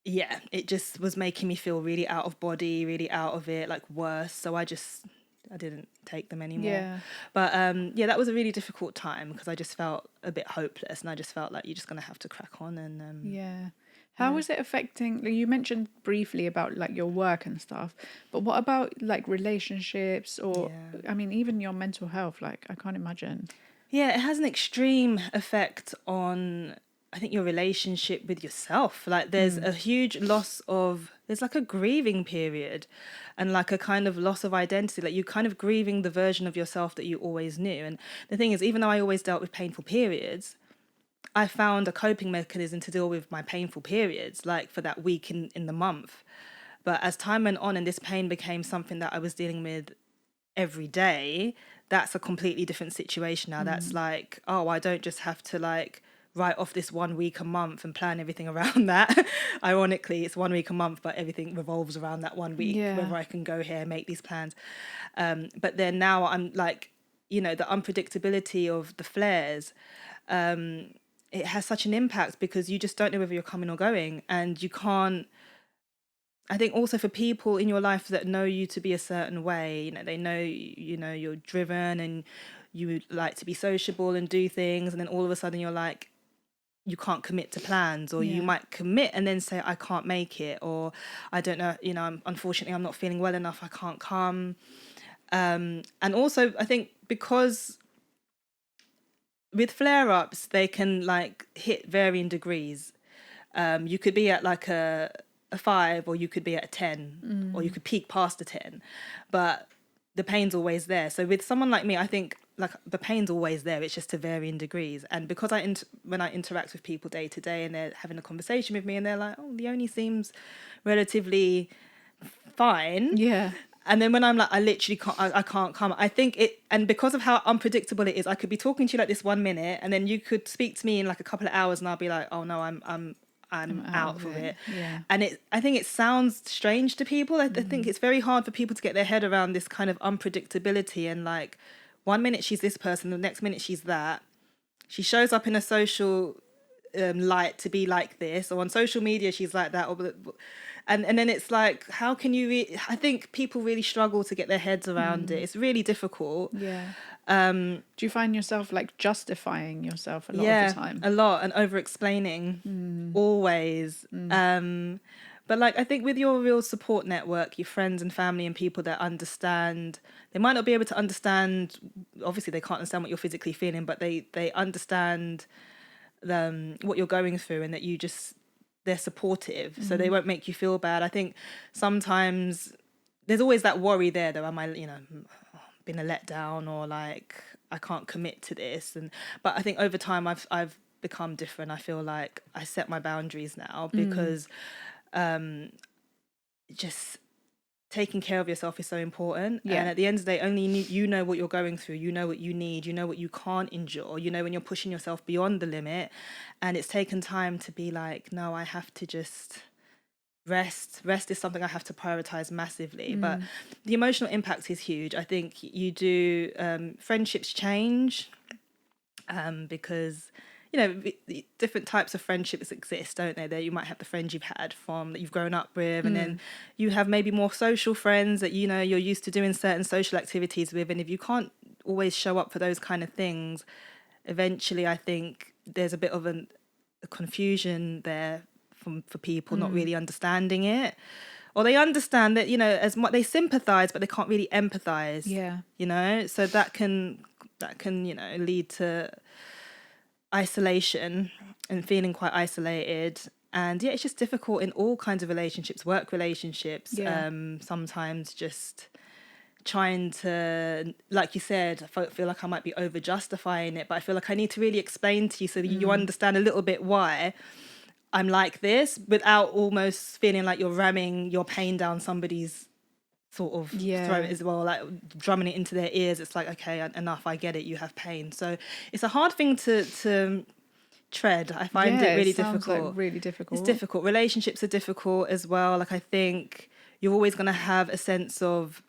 Yeah, it just was making me feel really out of body, really out of it, like worse. So I didn't take them anymore. Yeah. But that was a really difficult time because I just felt a bit hopeless and I just felt like you're just going to have to crack on and Yeah. How is it affecting, like, you mentioned briefly about like your work and stuff, but what about like relationships or, I mean, even your mental health? Like, I can't imagine. Yeah, it has an extreme effect on, I think, your relationship with yourself. Like there's a huge there's like a grieving period and like a kind of loss of identity. Like you're kind of grieving the version of yourself that you always knew. And the thing is, even though I always dealt with painful periods, I found a coping mechanism to deal with my painful periods, like for that week in the month. But as time went on and this pain became something that I was dealing with every day, that's a completely different situation now. That's like, oh, I don't just have to like write off this 1 week a month and plan everything around that. Ironically, it's 1 week a month, but everything revolves around that 1 week, whether I can go here, make these plans. But then now I'm like, the unpredictability of the flares, it has such an impact because you just don't know whether you're coming or going, and you can't. I think also for people in your life that know you to be a certain way, they know, you're driven and you like to be sociable and do things, and then all of a sudden you're like, you can't commit to plans, or you might commit and then say, I can't make it, or I don't know, unfortunately I'm not feeling well enough, I can't come. And also I think because with flare-ups, they can like hit varying degrees. You could be at like a 5, or you could be at a 10, or you could peak past a 10, but the pain's always there. So with someone like me, I think like the pain's always there. It's just to varying degrees. And because when I interact with people day to day and they're having a conversation with me and they're like, oh, Leonie seems relatively fine. Yeah. And then when I'm like, I literally can't, I can't come. I think and because of how unpredictable it is, I could be talking to you like this 1 minute, and then you could speak to me in like a couple of hours, and I'll be like, oh no, I'm out of it. Yeah. And I think it sounds strange to people. I think it's very hard for people to get their head around this kind of unpredictability, and like 1 minute she's this person, the next minute she's that. She shows up in a social light to be like this, or on social media she's like that, and then it's like, how can you I think people really struggle to get their heads around it. It's really difficult. Yeah. Do you find yourself like justifying yourself a lot of the time? A lot, and over explaining always. But like, I think with your real support network, your friends and family and people that understand, they might not be able to understand, obviously they can't understand what you're physically feeling, but they understand what you're going through, and that they're supportive, so they won't make you feel bad. I think sometimes there's always that worry there, though, am I, been a letdown, or like I can't commit to this. But I think over time I've become different. I feel like I set my boundaries now, because just taking care of yourself is so important. And at the end of the day, only you know what you're going through, you know what you need, you know what you can't endure, you know when you're pushing yourself beyond the limit. And it's taken time to be like, no, I have to just rest is something I have to prioritize massively. But the emotional impact is huge. I think you do friendships change, because different types of friendships exist, don't they? There you might have the friends you've had that you've grown up with, and then you have maybe more social friends that you're used to doing certain social activities with, and if you can't always show up for those kind of things, eventually I think there's a bit of a confusion there for people not really understanding it, or they understand that as much they sympathize, but they can't really empathize. So that can lead to isolation and feeling quite isolated. And it's just difficult in all kinds of relationships, work relationships. Sometimes just trying to, like you said, I feel like I might be over justifying it, but I feel like I need to really explain to you so that you understand a little bit why I'm like this, without almost feeling like you're ramming your pain down somebody's sort of throat as well, like drumming it into their ears. It's like, okay, enough, I get it, you have pain. So it's a hard thing to tread. I find it really difficult. Like really difficult. It's difficult. Relationships are difficult as well. Like, I think you're always going to have a sense of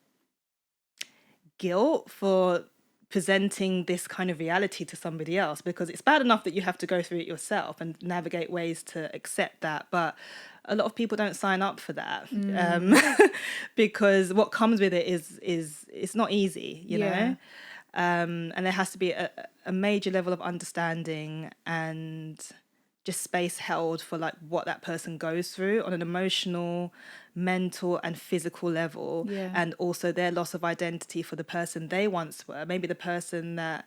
guilt for presenting this kind of reality to somebody else, because it's bad enough that you have to go through it yourself and navigate ways to accept that. But a lot of people don't sign up for that, because what comes with it is it's not easy, you know. And there has to be a major level of understanding and just space held for like what that person goes through on an emotional, mental and physical level, and also their loss of identity for the person they once were, maybe the person that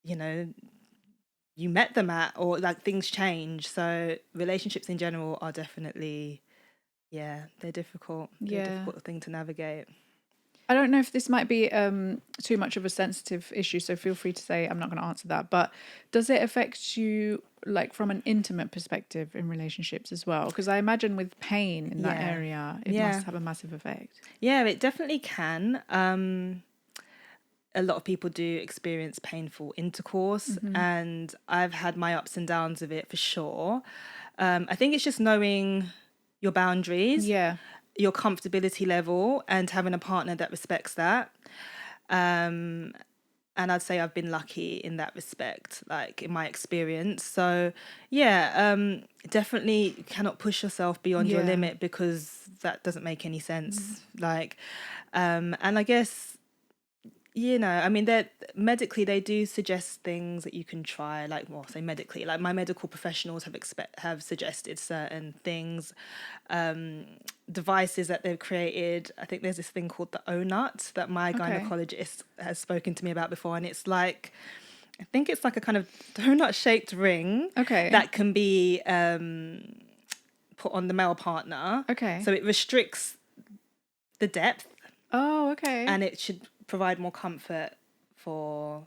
you met them at, or like things change. So relationships in general are definitely they're difficult. They're a difficult thing to navigate. I don't know if this might be too much of a sensitive issue, so feel free to say I'm not going to answer that. But does it affect you, like, from an intimate perspective in relationships as well? Because I imagine with pain in that area, it must have a massive effect. Yeah, it definitely can. A lot of people do experience painful intercourse, and I've had my ups and downs of it for sure. I think it's just knowing your boundaries. Your comfortability level, and having a partner that respects that. And I'd say I've been lucky in that respect, like in my experience. So definitely cannot push yourself beyond your limit, because that doesn't make any sense. Like, and I guess, I mean, medically they do suggest things that you can try, like, well, say medically, like my medical professionals have suggested certain things, devices that they've created. I think there's this thing called the O-Nut that my gynecologist has spoken to me about before, and it's like I think it's like a kind of donut-shaped ring. Okay. That can be put on the male partner. Okay. So it restricts the depth. Oh, okay. And it should provide more comfort for...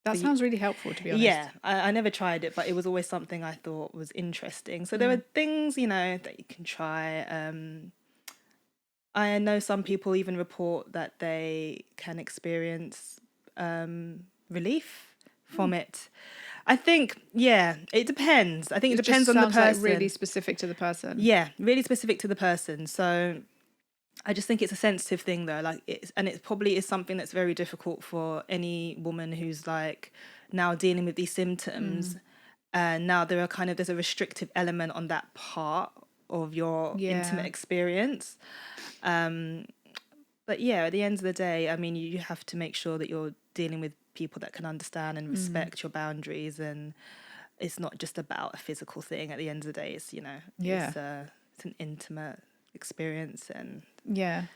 That sounds really helpful, to be honest. Yeah, I never tried it, but it was always something I thought was interesting. So there are things, you know, that you can try. I know some people even report that they can experience relief from it. I think, yeah, it depends. I think it depends on the person. Like really specific to the person. Yeah, really specific to the person. So I just think it's a sensitive thing, though. Like, it probably is something that's very difficult for any woman who's like now dealing with these symptoms. And now there's a restrictive element on that part of your intimate experience. But yeah, at the end of the day, I mean, you have to make sure that you're dealing with people that can understand and respect your boundaries, and it's not just about a physical thing. At the end of the day, it's, you know, it's an intimate experience and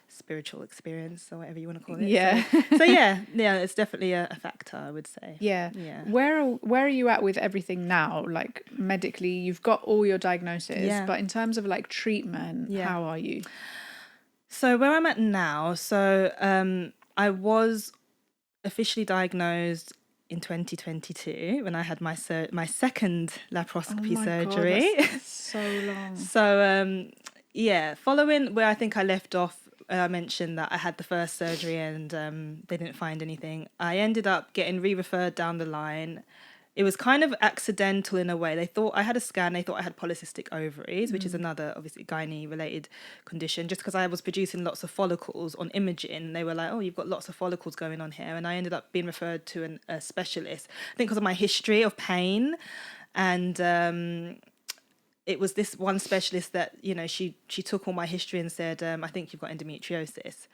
spiritual experience, or whatever you want to call it. So yeah, it's definitely a factor, I would say. Yeah. Where are you at with everything now? Like medically, you've got all your diagnosis, but in terms of like treatment, how are you? So where I'm at now, I was officially diagnosed in 2022 when I had my second laparoscopy surgery. God, that's so long. So following where I think I left off, I mentioned that I had the first surgery and they didn't find anything. I ended up getting re-referred down the line. It was kind of accidental in a way. They thought I had a scan. They thought I had polycystic ovaries, which is another, obviously, gynae-related condition. Just because I was producing lots of follicles on imaging, they were like, oh, you've got lots of follicles going on here. And I ended up being referred to a specialist, I think because of my history of pain. And it was this one specialist that, you know, she took all my history and said, I think you've got endometriosis.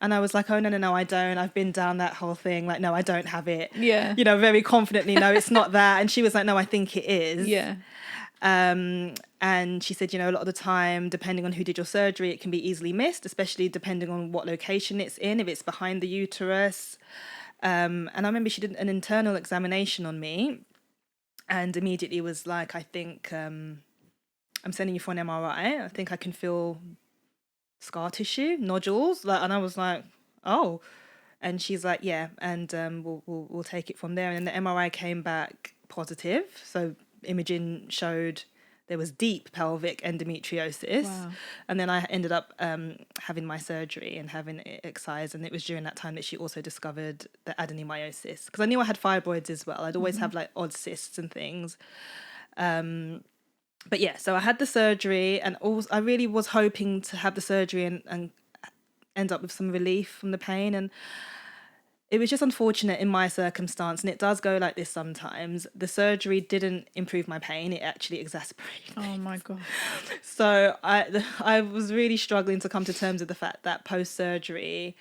And I was like, oh, no, I don't. I've been down that whole thing. Like, no, I don't have it. Yeah. You know, very confidently, no, it's not that. And she was like, no, I think it is. Yeah. And she said, you know, a lot of the time, depending on who did your surgery, it can be easily missed, especially depending on what location it's in, if it's behind the uterus. And I remember she did an internal examination on me and immediately was like, I think I'm sending you for an MRI. I think I can feel scar tissue, nodules, like, and I was like, oh, and she's like, yeah, and we'll take it from there. And then the MRI came back positive, so imaging showed there was deep pelvic endometriosis. Wow. And then I ended up having my surgery and having it excised, and it was during that time that she also discovered the adenomyosis, because I knew I had fibroids as well. I'd always have like odd cysts and things. But yeah, so I had the surgery, and also I really was hoping to have the surgery and end up with some relief from the pain. And it was just unfortunate in my circumstance, and it does go like this sometimes. The surgery didn't improve my pain, it actually exacerbated. Oh my God. So I was really struggling to come to terms with the fact that post-surgery,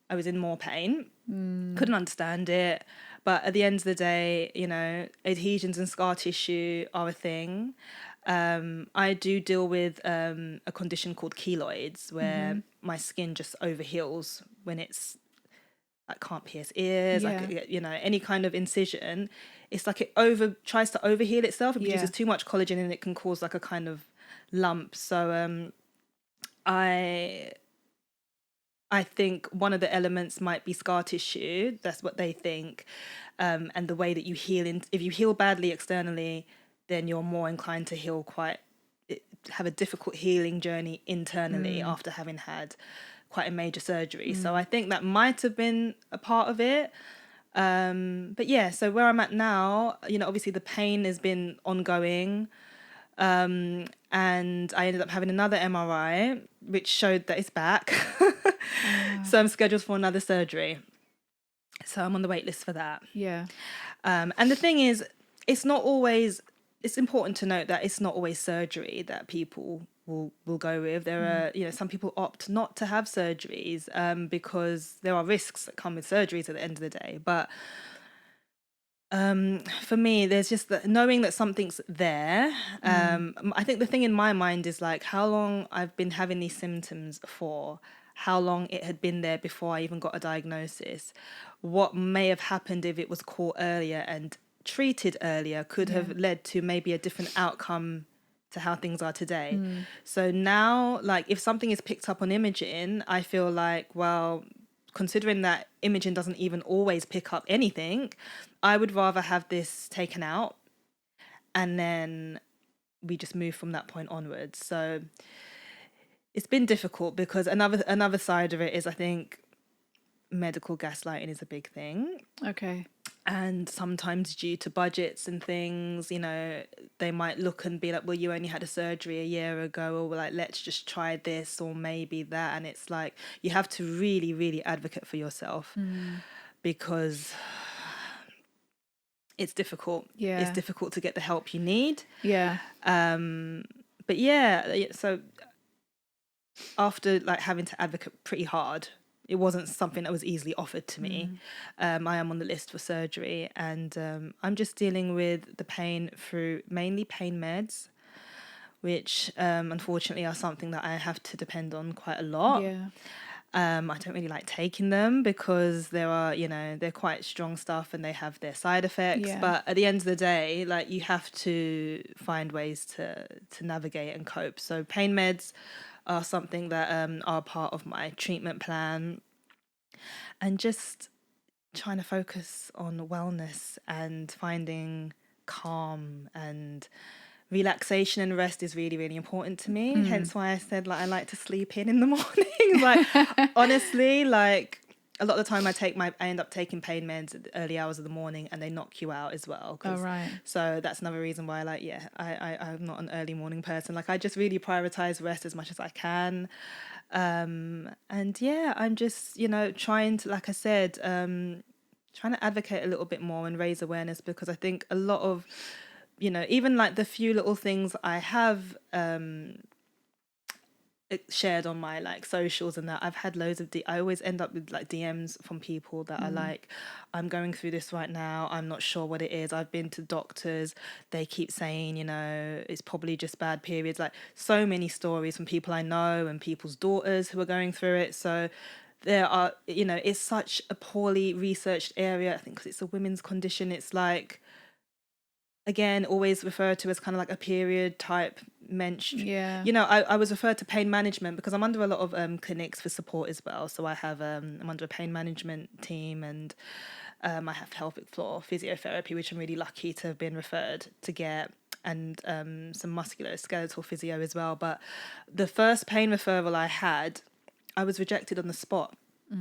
I was in more pain, couldn't understand it. But at the end of the day, you know, adhesions and scar tissue are a thing. I do deal with a condition called keloids, where my skin just overheals when it's like can't pierce ears, like, you know, any kind of incision. It's like it tries to overheal itself. It produces too much collagen and it can cause like a kind of lump. So I think one of the elements might be scar tissue. That's what they think. And the way that you heal, if you heal badly externally, then you're more inclined to have a difficult healing journey internally after having had quite a major surgery. So I think that might have been a part of it. But yeah, so where I'm at now, you know, obviously the pain has been ongoing. And I ended up having another MRI, which showed that it's back. So I'm scheduled for another surgery. So I'm on the wait list for that. Yeah. And the thing is, it's important to note that it's not always surgery that people will go with. There are, you know, some people opt not to have surgeries because there are risks that come with surgeries at the end of the day. But for me, there's just knowing that something's there. I think the thing in my mind is like how long I've been having these symptoms for, how long it had been there before I even got a diagnosis. What may have happened if it was caught earlier and treated earlier could have led to maybe a different outcome to how things are today. So now, like, if something is picked up on imaging, I feel like, well, considering that imaging doesn't even always pick up anything, I would rather have this taken out and then we just move from that point onwards. So it's been difficult because another side of it is, I think, medical gaslighting is a big thing. Okay. And sometimes due to budgets and things, you know, they might look and be like, well, you only had a surgery a year ago, or like, let's just try this or maybe that. And it's like, you have to really, really advocate for yourself because it's difficult. Yeah. It's difficult to get the help you need. Yeah. But yeah, so after like having to advocate pretty hard, it wasn't something that was easily offered to me. I am on the list for surgery, and I'm just dealing with the pain through mainly pain meds, which unfortunately are something that I have to depend on quite a lot. Yeah. I don't really like taking them because there are, you know, they're quite strong stuff and they have their side effects. Yeah. But at the end of the day, like, you have to find ways to navigate and cope. So pain meds are something that are part of my treatment plan, and just trying to focus on wellness and finding calm and relaxation and rest is really, really important to me. Hence why I said, like, I like to sleep in the morning. Like, honestly, like, a lot of the time I end up taking pain meds at the early hours of the morning, and they knock you out as well. Oh, right. So that's another reason why, like, I'm not an early morning person. Like, I just really prioritize rest as much as I can. And yeah, I'm just, you know, trying to, like I said, trying to advocate a little bit more and raise awareness, because I think a lot of, you know, even like the few little things I have shared on my like socials and that, I've had loads of I always end up with like DMs from people that are like, I'm going through this right now, I'm not sure what it is, I've been to doctors, they keep saying, you know, it's probably just bad periods. Like, so many stories from people I know and people's daughters who are going through it. So there are, you know, it's such a poorly researched area, I think, because it's a women's condition. It's like, again, always referred to as kind of like a period type menstruation. Yeah. You know, I was referred to pain management because I'm under a lot of clinics for support as well. So I have I'm under a pain management team, and I have pelvic floor physiotherapy, which I'm really lucky to have been referred to get, and some musculoskeletal physio as well. But the first pain referral I had, I was rejected on the spot. I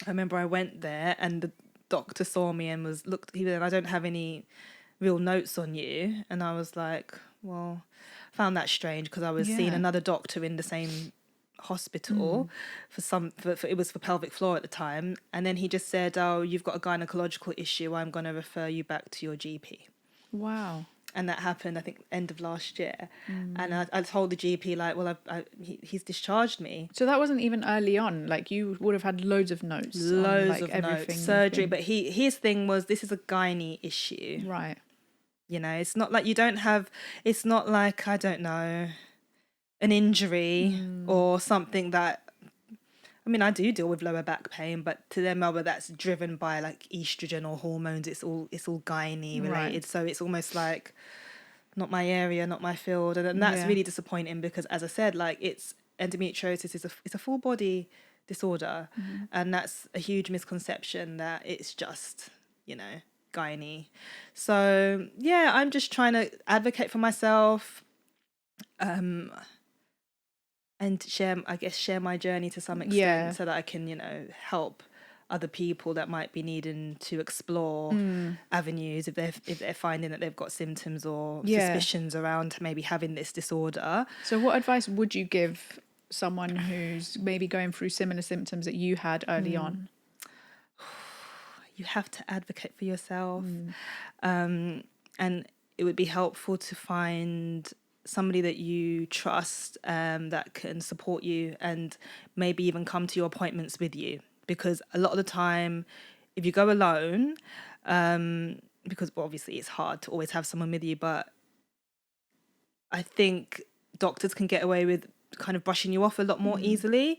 remember I went there and the doctor saw me and he said, I don't have any real notes on you. And I was like, well, found that strange because I was seeing another doctor in the same hospital for it was for pelvic floor at the time. And then he just said, oh, you've got a gynecological issue, I'm going to refer you back to your GP. Wow. And that happened, I think, end of last year. And I told the GP, like, well, he's discharged me. So that wasn't even early on. Like, you would have had loads of notes. Loads on, like, of notes, surgery. But his thing was, this is a gynae issue. Right. You know, it's not like you don't have, it's not like, I don't know, an injury or something that, I mean, I do deal with lower back pain, but to them, whether that's driven by like estrogen or hormones, it's all gynae related. Right. So it's almost like not my area, not my field. And that's really disappointing because, as I said, like, endometriosis is a full body disorder. And that's a huge misconception that it's just, you know, gynae. So yeah, I'm just trying to advocate for myself, and share my journey to some extent, so that I can, you know, help other people that might be needing to explore avenues if they're finding that they've got symptoms or suspicions around maybe having this disorder. So what advice would you give someone who's maybe going through similar symptoms that you had early on? You have to advocate for yourself. And it would be helpful to find somebody that you trust, that can support you and maybe even come to your appointments with you. Because a lot of the time, if you go alone, because obviously it's hard to always have someone with you, but I think doctors can get away with kind of brushing you off a lot more easily.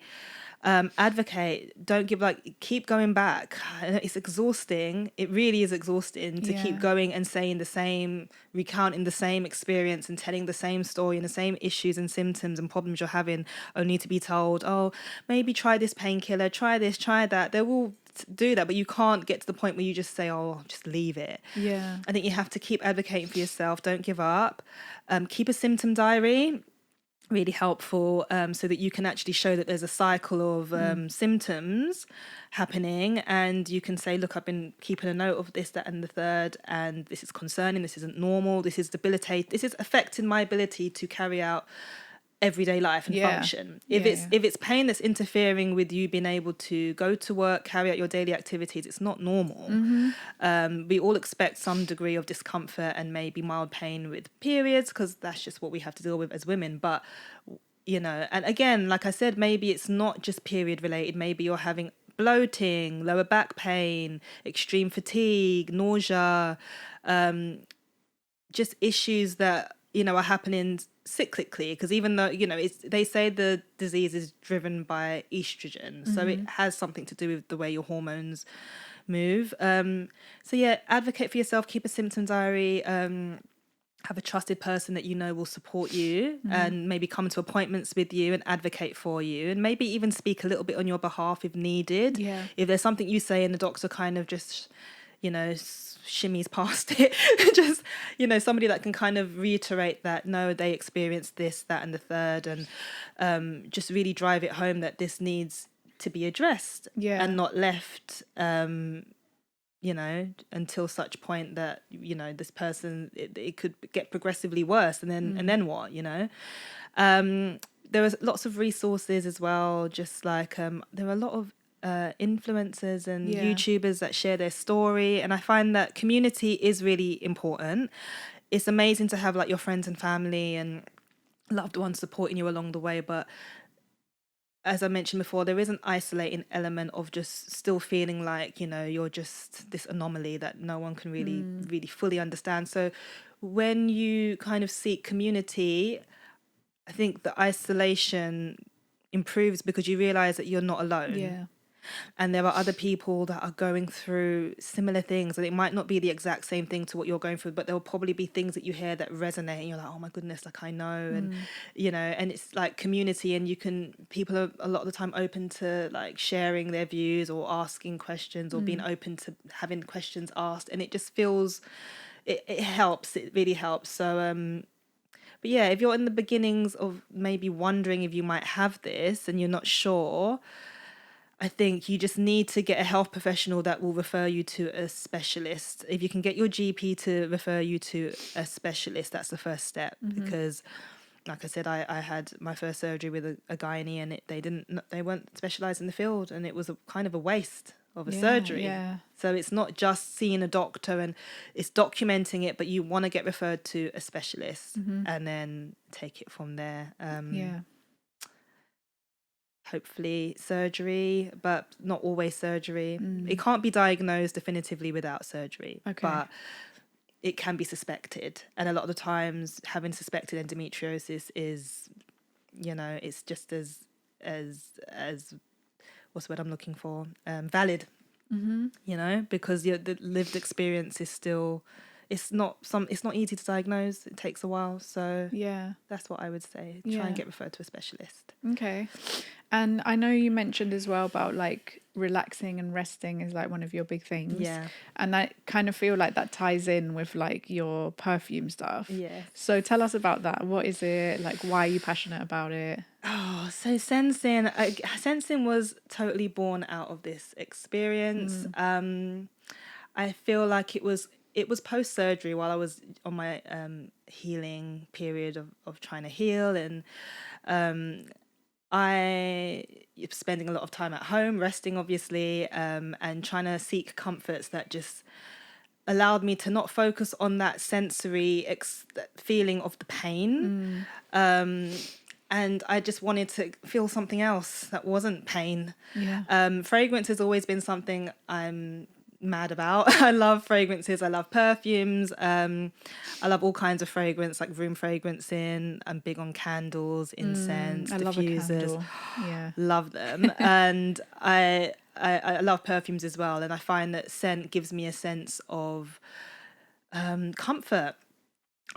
Advocate, don't give keep going back. It's exhausting. It really is exhausting to keep going and saying the same, recounting the same experience and telling the same story and the same issues and symptoms and problems you're having, only to be told, oh, maybe try this painkiller, try this, try that. They will do that, but you can't get to the point where you just say, oh, just leave it. Yeah. I think you have to keep advocating for yourself. Don't give up. Keep a symptom diary. Really helpful, so that you can actually show that there's a cycle of symptoms happening, and you can say, look, I've been keeping a note of this, that and the third, and this is concerning, this isn't normal, this is debilitating, this is affecting my ability to carry out everyday life and function. If it's pain that's interfering with you being able to go to work, carry out your daily activities, it's not normal. We all expect some degree of discomfort and maybe mild pain with periods, because that's just what we have to deal with as women. But and again, like I said, maybe it's not just period related. Maybe you're having bloating, lower back pain, extreme fatigue, nausea, just issues that are happening cyclically, because even though they say the disease is driven by estrogen, so it has something to do with the way your hormones move. Advocate for yourself, keep a symptom diary, have a trusted person that will support you, and maybe come to appointments with you and advocate for you, and maybe even speak a little bit on your behalf if needed. If there's something you say and the doctor kind of just shimmies past it, just somebody that can kind of reiterate that no, they experienced this, that and the third, and just really drive it home that this needs to be addressed and not left until such point that this person, it could get progressively worse, and then what. There are lots of resources as well, just like there are a lot of influencers and YouTubers that share their story, and I find that community is really important. It's amazing to have your friends and family and loved ones supporting you along the way, but as I mentioned before, there is an isolating element of just still feeling like you're just this anomaly that no one can really fully understand. So when you kind of seek community, I think the isolation improves because you realize that you're not alone. And there are other people that are going through similar things, and it might not be the exact same thing to what you're going through, but there will probably be things that you hear that resonate, and you're like, oh my goodness, I know. And and it's like community, and people are a lot of the time open to sharing their views or asking questions or being open to having questions asked, and it just feels it helps. It really helps. So but yeah, if you're in the beginnings of maybe wondering if you might have this and you're not sure, I think you just need to get a health professional that will refer you to a specialist. If you can get your GP to refer you to a specialist, that's the first step. Because, like I said, I had my first surgery with a gynae, and they weren't specialised in the field, and it was kind of a waste of a surgery. So it's not just seeing a doctor, and it's documenting it, but you want to get referred to a specialist and then take it from there. Hopefully surgery, but not always surgery. It can't be diagnosed definitively without surgery, but it can be suspected. And a lot of the times having suspected endometriosis is, it's just as what's the word I'm looking for? Valid, because the lived experience is still, it's not easy to diagnose. It takes a while. So that's what I would say. Try and get referred to a specialist. Okay. And I know you mentioned as well about relaxing and resting is one of your big things. Yeah. And I kind of feel like that ties in with your perfume stuff. Yeah. So tell us about that. What is it? Why are you passionate about it? Oh, so Sense'n was totally born out of this experience. I feel like it was post-surgery while I was on my healing period of trying to heal, and I spending a lot of time at home, resting obviously, and trying to seek comforts that just allowed me to not focus on that sensory feeling of the pain. And I just wanted to feel something else that wasn't pain. Fragrance has always been something I'm mad about. I love fragrances. I love perfumes. I love all kinds of fragrance, like room fragrancing. I'm big on candles, incense, I love a diffusers. candle. Yeah. Love them. And I love perfumes as well. And I find that scent gives me a sense of comfort.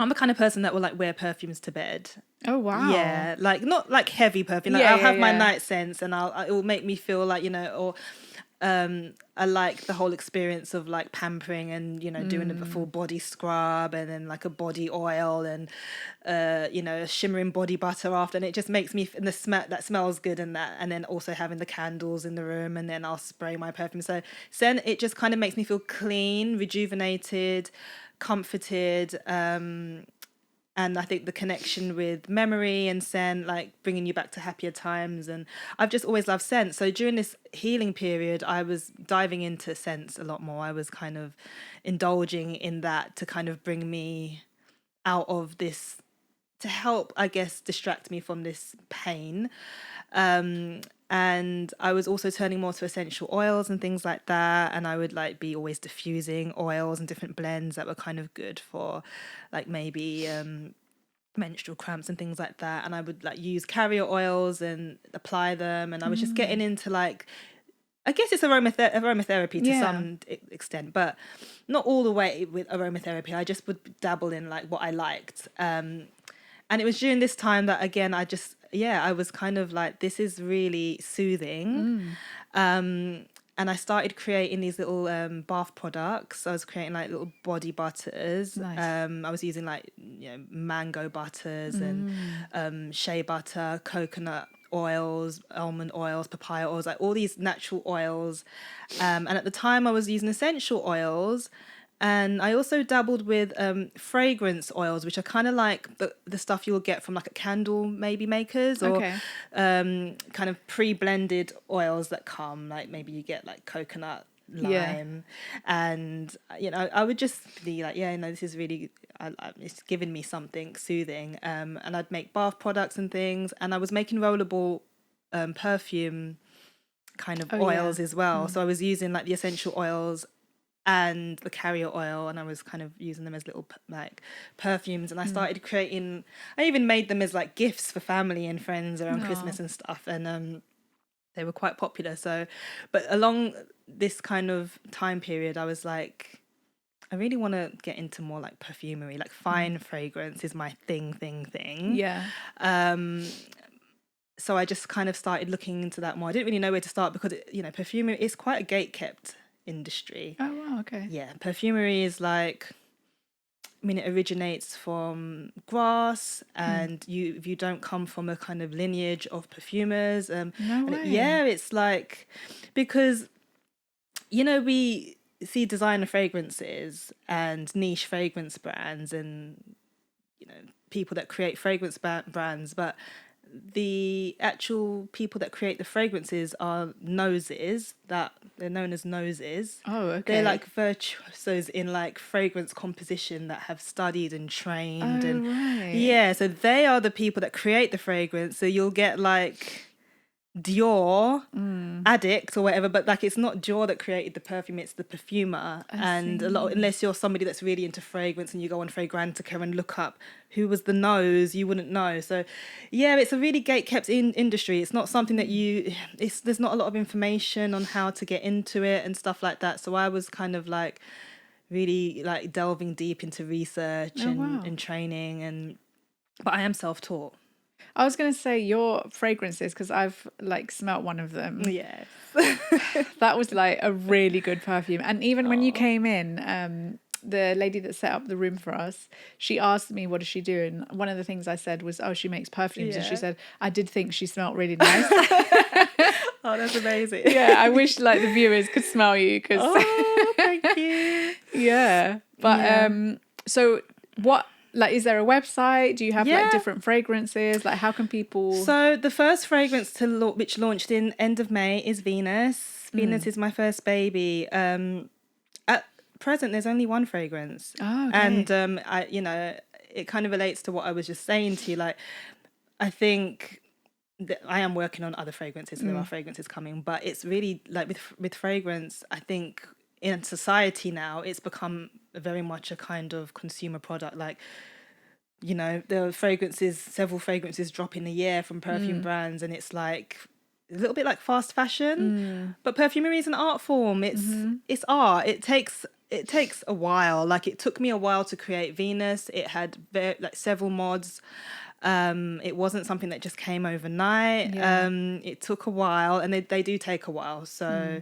I'm the kind of person that will like wear perfumes to bed. Oh, wow. Yeah, like not like heavy perfume. Like, Yeah, I'll yeah, have my yeah. night scents, and it will make me feel like, you know, or I like the whole experience of like pampering and, you know, doing a full body scrub and then like a body oil and you know, a shimmering body butter after, and it just makes me, and the smell that smells good, and that, and then also having the candles in the room, and then I'll spray my perfume. So scent, it just kind of makes me feel clean, rejuvenated, comforted. And I think the connection with memory and scent, like bringing you back to happier times. And I've just always loved scent. So during this healing period, I was diving into scents a lot more. I was kind of indulging in that to kind of bring me out of this, to help, I guess, distract me from this pain. And I was also turning more to essential oils and things like that. And I would like be always diffusing oils and different blends that were kind of good for like maybe menstrual cramps and things like that. And I would like use carrier oils and apply them. And I was just getting into like, I guess it's aromatherapy to some extent, but not all the way with aromatherapy. I just would dabble in like what I liked. And it was during this time that, again, I was kind of like, this is really soothing. And I started creating these little bath products. I was creating like little body butters. Nice. I was using like, you know, mango butters and shea butter, coconut oils, almond oils, papaya oils, like all these natural oils. And at the time I was using essential oils. And I also dabbled with fragrance oils, which are kind of like the stuff you'll get from like a candle maybe makers, or kind of pre-blended oils that come, like maybe you get like coconut, lime, and you know, I would just be like, yeah, no, this is really, it's giving me something soothing. And I'd make bath products and things, and I was making rollable perfume kind of oils as well. So I was using like the essential oils and the carrier oil, and I was kind of using them as little like perfumes. And I started creating, I even made them as like gifts for family and friends around Christmas and stuff, and they were quite popular. So, but along this kind of time period, I was like, I really want to get into more like perfumery, like fine fragrance is my thing. So I just kind of started looking into that more. I didn't really know where to start because, you know, perfumery is quite a gate-kept industry. Oh, wow, okay. Yeah, perfumery is like, I mean, it originates from grass, and if you don't come from a kind of lineage of perfumers, No way. it's like, because, you know, we see designer fragrances and niche fragrance brands and, you know, people that create fragrance brands, but the actual people that create the fragrances are noses, that they're known as noses. Oh, okay. They're like virtuosos in like fragrance composition that have studied and trained. Right. Yeah, so they are the people that create the fragrance. So you'll get like Dior Addict or whatever, but like it's not Dior that created the perfume, it's the perfumer. And a lot, unless you're somebody that's really into fragrance and you go on Fragrantica and look up who was the nose, you wouldn't know. So yeah, it's a really gate-kept industry. It's not something that there's not a lot of information on how to get into it and stuff like that. So I was kind of like really like delving deep into research and training, but I am self-taught. I was going to say your fragrances, because I've like smelt one of them. Yes. That was like a really good perfume. And even when you came in, the lady that set up the room for us, she asked me, what does she do? And one of the things I said was, oh, she makes perfumes. And she said, I did think she smelled really nice. Oh, that's amazing. Yeah, I wish like the viewers could smell you. Oh, thank you. Yeah. But so what, like, is there a website? Do you have like different fragrances? Like, how can people? So the first fragrance which launched in end of May is Venus. Venus is my first baby. At present, there's only one fragrance. Oh, okay. And I, you know, it kind of relates to what I was just saying to you. Like, I think that I am working on other fragrances. There are fragrances coming, but it's really like with fragrance, I think in society now, it's become very much a kind of consumer product. Like, you know, several fragrances drop in a year from perfume brands, and it's like a little bit like fast fashion. But perfumery is an art form. It's art. It takes a while. Like, it took me a while to create Venus. It had several mods. It wasn't something that just came overnight. It took a while, and they do take a while. So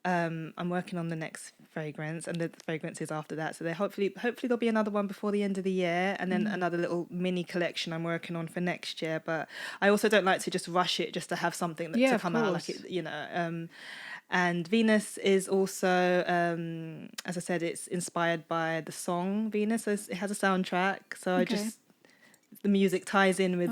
I'm working on the next fragrance and the fragrances after that. So hopefully there'll be another one before the end of the year, and then another little mini collection I'm working on for next year. But I also don't like to just rush it just to have something to come out, like it, you know. And Venus is also, as I said, it's inspired by the song Venus. So it has a soundtrack. So the music ties in with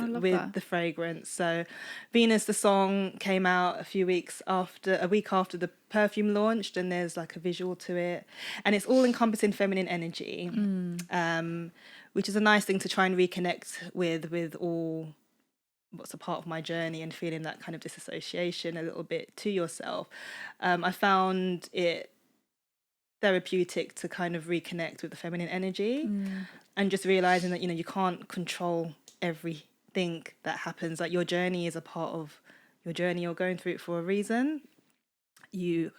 the fragrance. So Venus, the song, came out a week after the perfume launched, and there's like a visual to it, and it's all encompassing feminine energy, which is a nice thing to try and reconnect with all what's a part of my journey, and feeling that kind of disassociation a little bit to yourself. I found it therapeutic to kind of reconnect with the feminine energy, and just realizing that, you know, you can't control everything that happens. Like, your journey is a part of your journey. You're going through it for a reason. You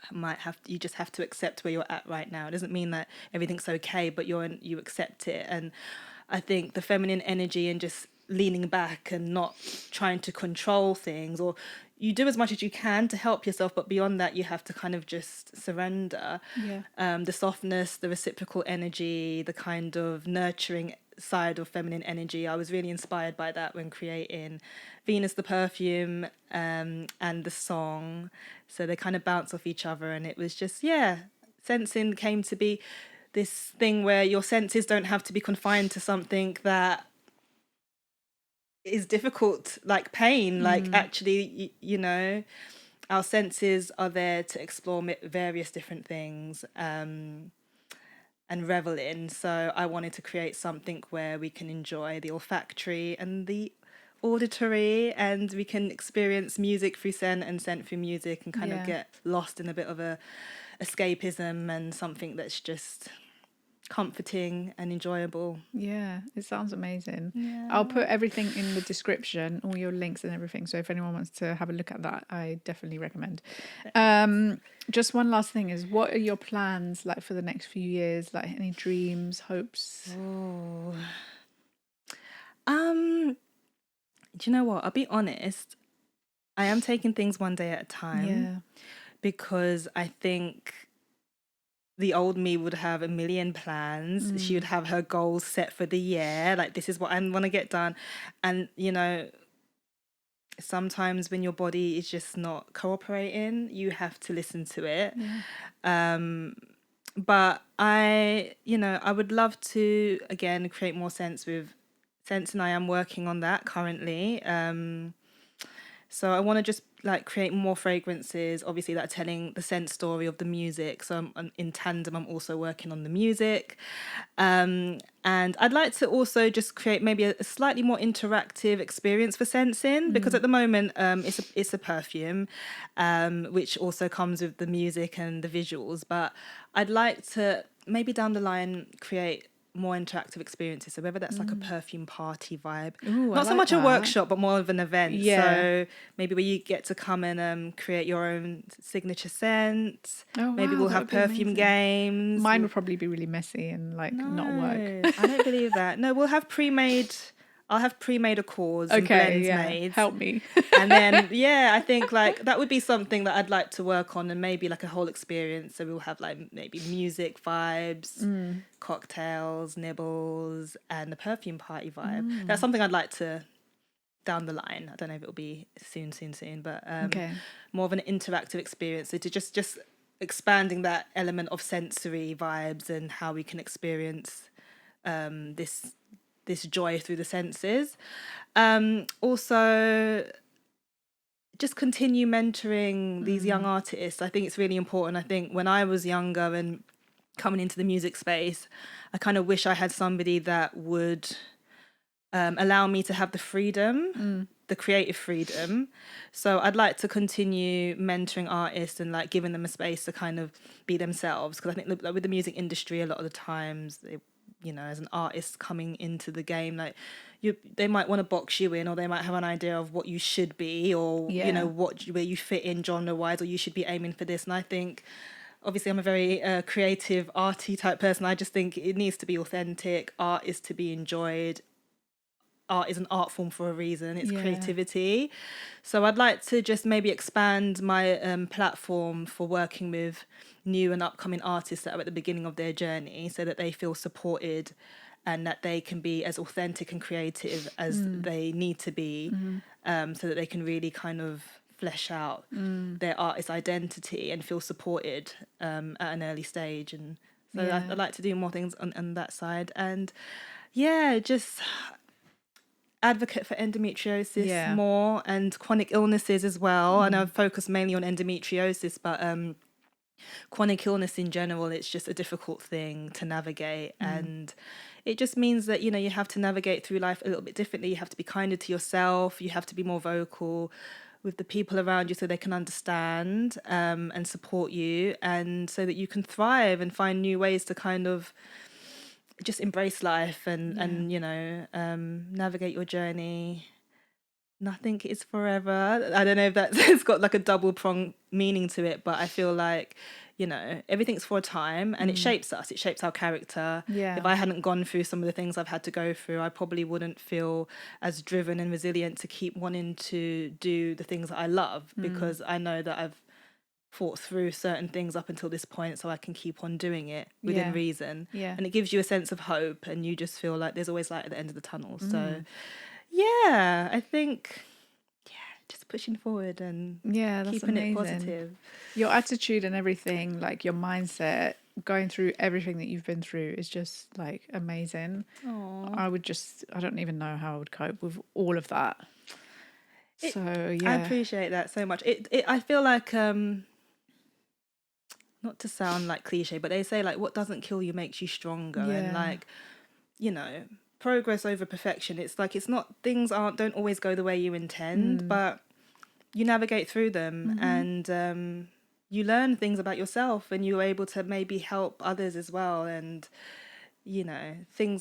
just have to accept where you're at right now. It doesn't mean that everything's okay, but you accept it. And I think the feminine energy and just leaning back and not trying to control things, or you do as much as you can to help yourself, but beyond that you have to kind of just surrender. The softness, the reciprocal energy, the kind of nurturing side of feminine energy. I was really inspired by that when creating Venus the perfume, and the song. So they kind of bounce off each other, and it was just, Sense'n came to be this thing where your senses don't have to be confined to something that is difficult, like pain. Like, actually, you know, our senses are there to explore various different things, and revel in. So I wanted to create something where we can enjoy the olfactory and the auditory, and we can experience music through scent and scent through music, and kind of get lost in a bit of a escapism, and something that's just comforting and enjoyable. Yeah, it sounds amazing. I'll put everything in the description, all your links and everything, so if anyone wants to have a look at that, I definitely recommend. Just one last thing is, what are your plans like for the next few years? Like, any dreams, hopes? Do you know what, I'll be honest, I am taking things one day at a time, because I think the old me would have a million plans. She would have her goals set for the year. Like, this is what I want to get done. And, you know, sometimes when your body is just not cooperating, you have to listen to it. But I would love to, again, create more sense with Sense, and I am working on that currently. So I want to just like create more fragrances, obviously, that are telling the scent story of the music. So in tandem, I'm also working on the music. And I'd like to also just create maybe a slightly more interactive experience for Sense'n, because at the moment it's a perfume, which also comes with the music and the visuals. But I'd like to maybe down the line create more interactive experiences, so whether that's like a perfume party vibe. Not so much a workshop, but more of an event. So maybe where you get to come and create your own signature scent. Maybe we'll have perfume games. Mine would probably be really messy and like not work. I don't believe that. No, I'll have pre-made accords and blends made. Help me. And then, I think like that would be something that I'd like to work on, and maybe like a whole experience. So we'll have like maybe music vibes, cocktails, nibbles, and a perfume party vibe. That's something I'd like to down the line. I don't know if it'll be soon, but more of an interactive experience. So to just expanding that element of sensory vibes and how we can experience this joy through the senses. Also, just continue mentoring these young artists. I think it's really important. I think when I was younger and coming into the music space, I kind of wish I had somebody that would allow me to have the freedom the creative freedom. So I'd like to continue mentoring artists and like giving them a space to kind of be themselves, because I think with the music industry, a lot of the times as an artist coming into the game, like they might want to box you in, or they might have an idea of what you should be, or where you fit in genre wise, or you should be aiming for this. And I think, obviously, I'm a very creative, arty type person. I just think it needs to be authentic. Art is to be enjoyed. Art is an art form for a reason. It's creativity. So I'd like to just maybe expand my platform for working with new and upcoming artists that are at the beginning of their journey, so that they feel supported and that they can be as authentic and creative as they need to be, so that they can really kind of flesh out their artist identity and feel supported at an early stage. And so I'd like to do more things on that side. And just advocate for endometriosis more, and chronic illnesses as well. And I've focused mainly on endometriosis, but chronic illness in general, it's just a difficult thing to navigate. And it just means that, you have to navigate through life a little bit differently. You have to be kinder to yourself. You have to be more vocal with the people around you, so they can understand and support you, and so that you can thrive and find new ways to kind of just embrace life and navigate your journey. Nothing is forever. I don't know if it's got like a double prong meaning to it, but I feel like, everything's for a time, and it shapes us. It shapes our character. If I hadn't gone through some of the things I've had to go through, I probably wouldn't feel as driven and resilient to keep wanting to do the things that I love, because I know that I've fought through certain things up until this point, so I can keep on doing it within reason. And it gives you a sense of hope, and you just feel like there's always light at the end of the tunnel. So I think just pushing forward and that's keeping amazing. it positive. Your attitude and everything, like your mindset, going through everything that you've been through is just like amazing. I don't even know how I would cope with all of that. I appreciate that so much. I feel like not to sound like cliche, but they say like what doesn't kill you makes you stronger. And like, progress over perfection. It's like, things don't always go the way you intend, but you navigate through them, and you learn things about yourself, and you're able to maybe help others as well. And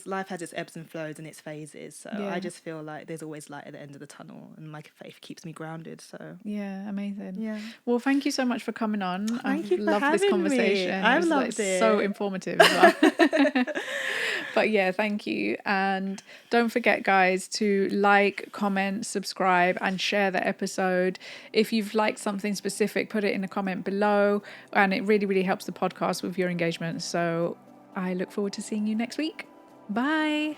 life has its ebbs and flows and its phases. So I just feel like there's always light at the end of the tunnel, and my faith keeps me grounded. So amazing. Well, thank you so much for coming on. Thank you for loved this having conversation. me. I loved it. So informative as well. But thank you. And don't forget, guys, to like, comment, subscribe, and share the episode. If you've liked something specific, put it in a comment below, and it really, really helps the podcast with your engagement. So I look forward to seeing you next week. Bye.